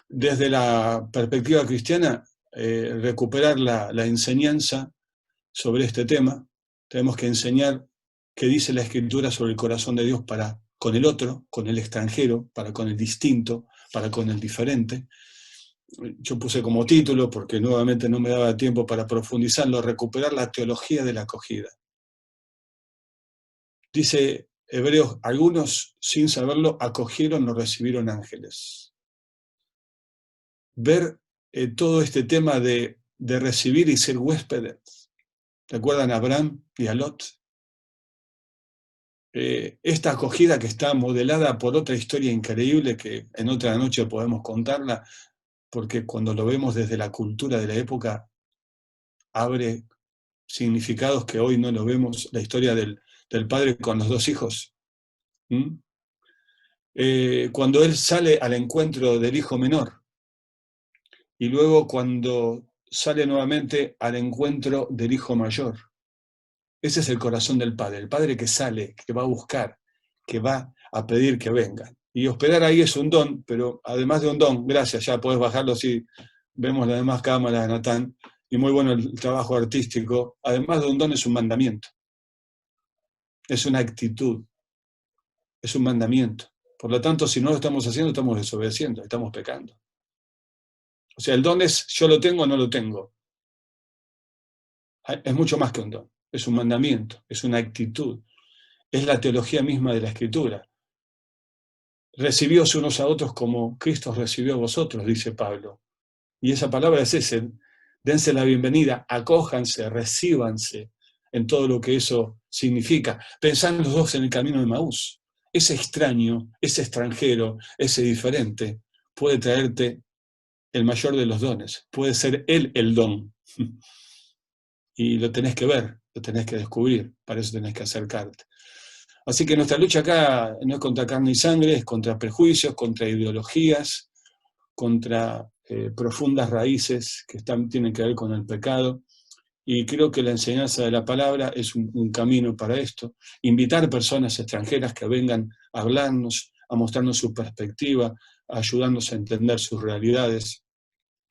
Desde la perspectiva cristiana, recuperar la enseñanza sobre este tema. Tenemos que enseñar qué dice la Escritura sobre el corazón de Dios para con el otro, con el extranjero, para con el distinto, para con el diferente. Yo puse como título, porque nuevamente no me daba tiempo para profundizarlo, recuperar la teología de la acogida. Dice Hebreos, algunos, sin saberlo, acogieron o recibieron ángeles. Ver todo este tema de recibir y ser huéspedes. ¿Recuerdan a Abraham y a Lot? Esta acogida que está modelada por otra historia increíble que en otra noche podemos contarla, porque cuando lo vemos desde la cultura de la época, abre significados que hoy no lo vemos. La historia del padre con los dos hijos. Cuando él sale al encuentro del hijo menor, y luego cuando sale nuevamente al encuentro del hijo mayor. Ese es el corazón del padre, el padre que sale, que va a buscar, que va a pedir que vengan. Y hospedar ahí es un don, pero además de un don, gracias, ya podés bajarlo si vemos las demás cámaras, Natán, y muy bueno el trabajo artístico, además de un don es un mandamiento. Es una actitud, es un mandamiento. Por lo tanto, si no lo estamos haciendo, estamos desobedeciendo, estamos pecando. O sea, el don es, yo lo tengo o no lo tengo. Es mucho más que un don. Es un mandamiento, es una actitud. Es la teología misma de la Escritura. Recibíos unos a otros como Cristo recibió a vosotros, dice Pablo. Y esa palabra es ese. Dense la bienvenida, acójanse, recíbanse en todo lo que eso significa. Pensad los dos en el camino de Maús. Ese extraño, ese extranjero, ese diferente, puede traerte el mayor de los dones. Puede ser él el don. Y lo tenés que ver, lo tenés que descubrir, para eso tenés que acercarte. Así que nuestra lucha acá no es contra carne y sangre, es contra prejuicios, contra ideologías, contra profundas raíces que tienen que ver con el pecado. Y creo que la enseñanza de la palabra es un camino para esto. Invitar personas extranjeras que vengan a hablarnos, a mostrarnos su perspectiva, a ayudarnos a entender sus realidades.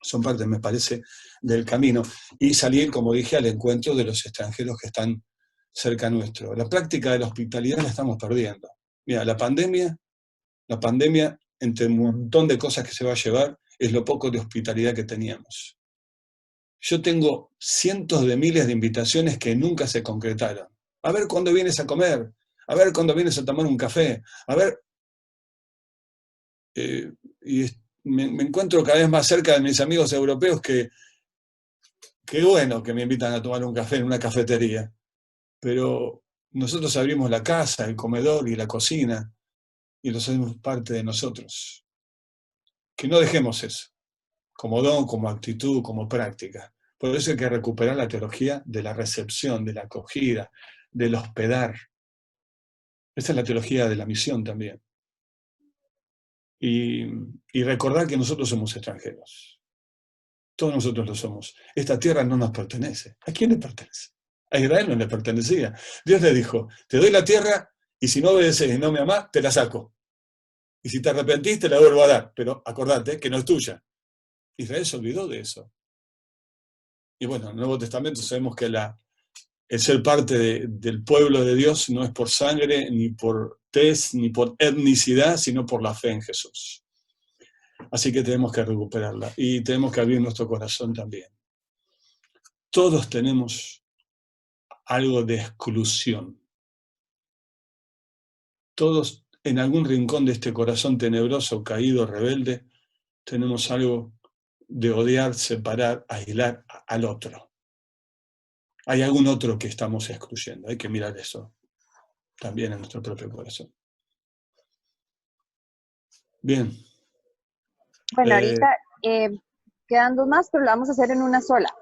Son parte, me parece, del camino. Y salir, como dije, al encuentro de los extranjeros que están cerca nuestro. La práctica de la hospitalidad la estamos perdiendo. Mira, la pandemia, entre un montón de cosas que se va a llevar, es lo poco de hospitalidad que teníamos. Yo tengo cientos de miles de invitaciones que nunca se concretaron. A ver cuándo vienes a comer, a ver cuándo vienes a tomar un café, a ver... y me encuentro cada vez más cerca de mis amigos europeos que bueno que me invitan a tomar un café en una cafetería, pero nosotros abrimos la casa, el comedor y la cocina y lo hacemos parte de nosotros. Que no dejemos eso, como don, como actitud, como práctica. Por eso hay que recuperar la teología de la recepción, de la acogida, del hospedar. Esta es la teología de la misión también. y recordar que nosotros somos extranjeros. Todos nosotros lo somos. Esta tierra no nos pertenece. ¿A quién le pertenece? A Israel no le pertenecía. Dios le dijo, te doy la tierra y si no obedeces y no me amás, te la saco. Y si te arrepentís, te la vuelvo a dar. Pero acordate que no es tuya. Israel se olvidó de eso. Y bueno, en el Nuevo Testamento sabemos que el ser parte del pueblo de Dios no es por sangre, ni por tez, ni por etnicidad, sino por la fe en Jesús. Así que tenemos que recuperarla y tenemos que abrir nuestro corazón también. Todos tenemos algo de exclusión. Todos en algún rincón de este corazón tenebroso, caído, rebelde, tenemos algo de odiar, separar, aislar al otro. Hay algún otro que estamos excluyendo. Hay que mirar eso también en nuestro propio corazón. Bien. Bueno, ahorita quedan dos más, pero lo vamos a hacer en una sola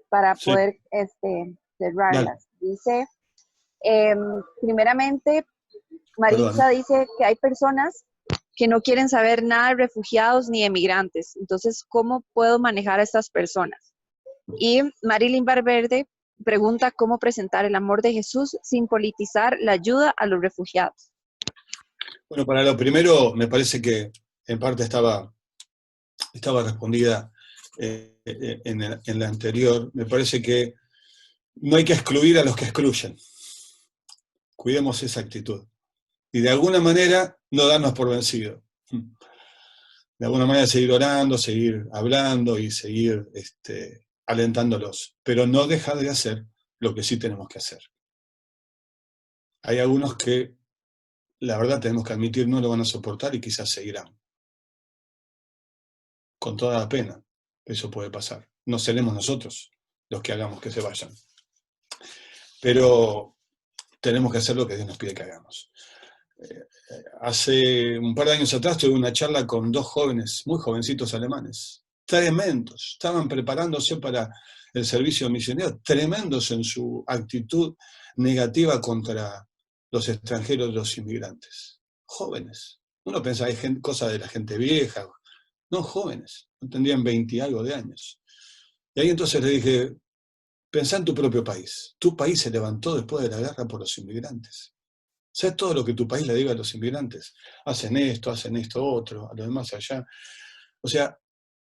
para poder cerrarlas. Dice, primeramente, Marisa dice que hay personas que no quieren saber nada de refugiados ni emigrantes. Entonces, ¿cómo puedo manejar a estas personas? Y Marilyn Valverde pregunta cómo presentar el amor de Jesús sin politizar la ayuda a los refugiados. Bueno, para lo primero, me parece que en parte estaba respondida en la anterior. Me parece que no hay que excluir a los que excluyen. Cuidemos esa actitud. Y de alguna manera no darnos por vencido. De alguna manera seguir orando, seguir hablando y seguir alentándolos. Pero no dejar de hacer lo que sí tenemos que hacer. Hay algunos que, la verdad tenemos que admitir, no lo van a soportar y quizás seguirán. Con toda la pena, eso puede pasar. No seremos nosotros los que hagamos que se vayan. Pero tenemos que hacer lo que Dios nos pide que hagamos. Hace un par de años atrás tuve una charla con dos jóvenes, muy jovencitos alemanes, tremendos, estaban preparándose para el servicio misionero, tremendos en su actitud negativa contra los extranjeros, los inmigrantes. Jóvenes. Uno piensa, hay cosas de la gente vieja. No, jóvenes, tendrían 20 y algo de años. Y ahí entonces le dije, pensá en tu propio país. Tu país se levantó después de la guerra por los inmigrantes. ¿Sabes todo lo que tu país le diga a los inmigrantes? Hacen esto otro, a los demás allá. O sea,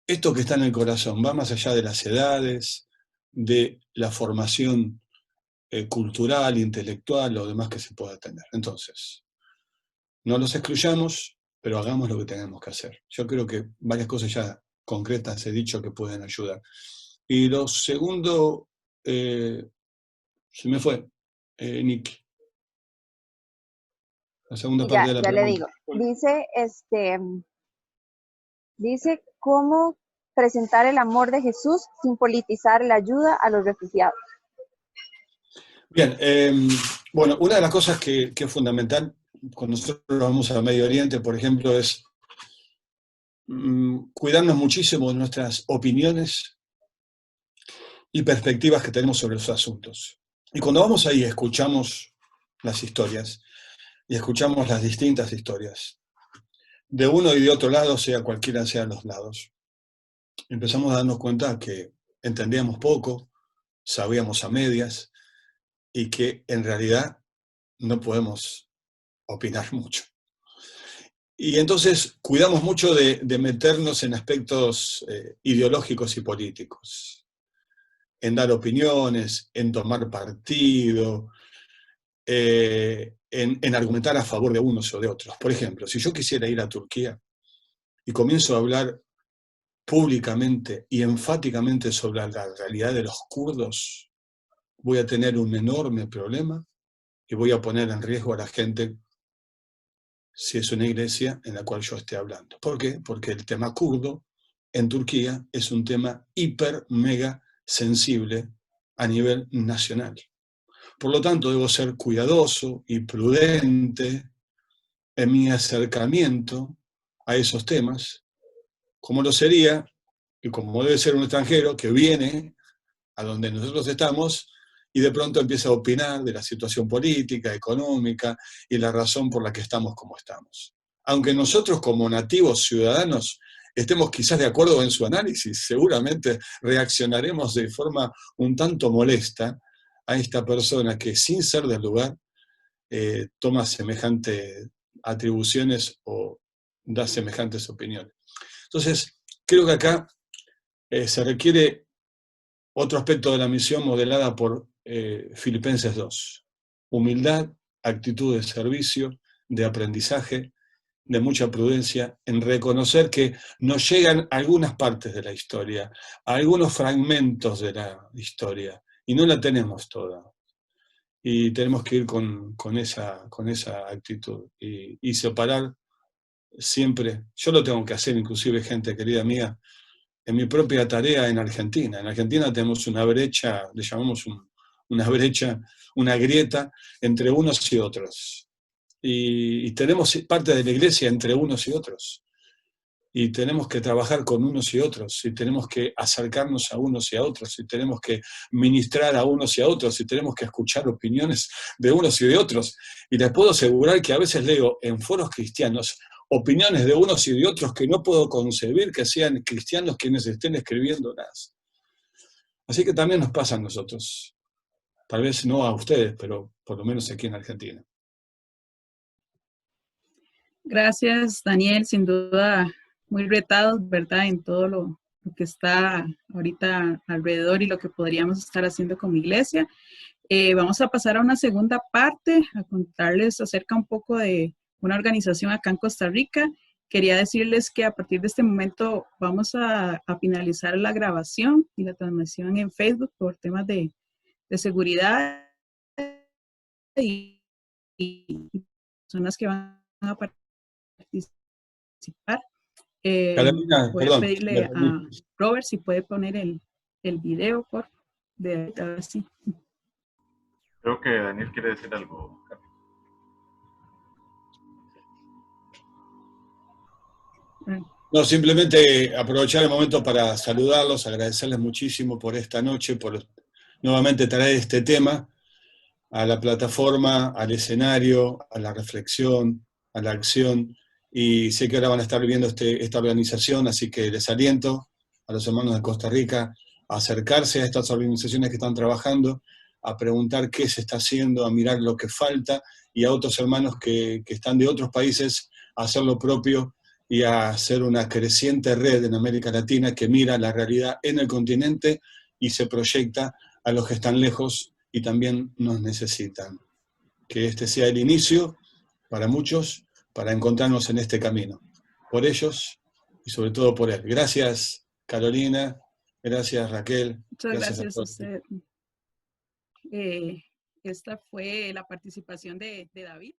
esto que está en el corazón va más allá de las edades, de la formación cultural, intelectual, lo demás que se pueda tener. Entonces, no los excluyamos, pero hagamos lo que tenemos que hacer. Yo creo que varias cosas ya concretas he dicho que pueden ayudar. Y lo segundo, se me fue, Nick. La segunda parte de la pregunta. Ya le digo. Dice cómo presentar el amor de Jesús sin politizar la ayuda a los refugiados. Bien, bueno, una de las cosas que es fundamental cuando nosotros vamos al Medio Oriente, por ejemplo, es cuidarnos muchísimo de nuestras opiniones y perspectivas que tenemos sobre los asuntos. Y cuando vamos ahí escuchamos las historias, y escuchamos las distintas historias, de uno y de otro lado, sea cualquiera sean los lados, empezamos a darnos cuenta que entendíamos poco, sabíamos a medias, y que en realidad no podemos opinar mucho. Y entonces cuidamos mucho de meternos en aspectos ideológicos y políticos, en dar opiniones, en tomar partido, en argumentar a favor de unos o de otros. Por ejemplo, si yo quisiera ir a Turquía y comienzo a hablar públicamente y enfáticamente sobre la realidad de los kurdos, voy a tener un enorme problema y voy a poner en riesgo a la gente si es una iglesia en la cual yo esté hablando. ¿Por qué? Porque el tema kurdo en Turquía es un tema hiper, mega sensible a nivel nacional. Por lo tanto, debo ser cuidadoso y prudente en mi acercamiento a esos temas, como lo sería, y como debe ser un extranjero que viene a donde nosotros estamos y de pronto empieza a opinar de la situación política, económica y la razón por la que estamos como estamos. aunque nosotros como nativos ciudadanos estemos quizás de acuerdo en su análisis, seguramente reaccionaremos de forma un tanto molesta a esta persona que sin ser del lugar toma semejantes atribuciones o da semejantes opiniones. Entonces, creo que acá se requiere otro aspecto de la misión modelada por Filipenses 2. Humildad, actitud de servicio, de aprendizaje, de mucha prudencia, en reconocer que nos llegan algunas partes de la historia, algunos fragmentos de la historia, y no la tenemos toda. Y tenemos que ir con esa actitud y separar siempre. Yo lo tengo que hacer, inclusive, gente querida mía, en mi propia tarea en Argentina. En Argentina tenemos una brecha, le llamamos una brecha, una grieta entre unos y otros. Y tenemos parte de la iglesia entre unos y otros. Y tenemos que trabajar con unos y otros, y tenemos que acercarnos a unos y a otros, y tenemos que ministrar a unos y a otros, y tenemos que escuchar opiniones de unos y de otros. Y les puedo asegurar que a veces leo en foros cristianos opiniones de unos y de otros que no puedo concebir que sean cristianos quienes estén escribiéndolas. Así que también nos pasa a nosotros. Tal vez no a ustedes, pero por lo menos aquí en Argentina. Gracias, Daniel. Sin duda, muy retados, ¿verdad? En todo lo que está ahorita alrededor y lo que podríamos estar haciendo como iglesia. Vamos a pasar a una segunda parte, a contarles acerca un poco de una organización acá en Costa Rica. Quería decirles que a partir de este momento vamos a finalizar la grabación y la transmisión en Facebook por temas de seguridad y personas que van a participar. Carolina, voy perdón, a pedirle a Robert si puede poner el video, por de así. Creo que Daniel quiere decir algo. No, simplemente aprovechar el momento para saludarlos, agradecerles muchísimo por esta noche, por nuevamente traer este tema a la plataforma, al escenario, a la reflexión, a la acción, y sé que ahora van a estar viendo esta organización, así que les aliento a los hermanos de Costa Rica a acercarse a estas organizaciones que están trabajando, a preguntar qué se está haciendo, a mirar lo que falta, y a otros hermanos que están de otros países a hacer lo propio y a hacer una creciente red en América Latina que mira la realidad en el continente y se proyecta a los que están lejos y también nos necesitan. Que este sea el inicio, para muchos, para encontrarnos en este camino. Por ellos y sobre todo por él. Gracias, Carolina. Gracias, Raquel. Muchas gracias a todos. usted. Esta fue la participación de David.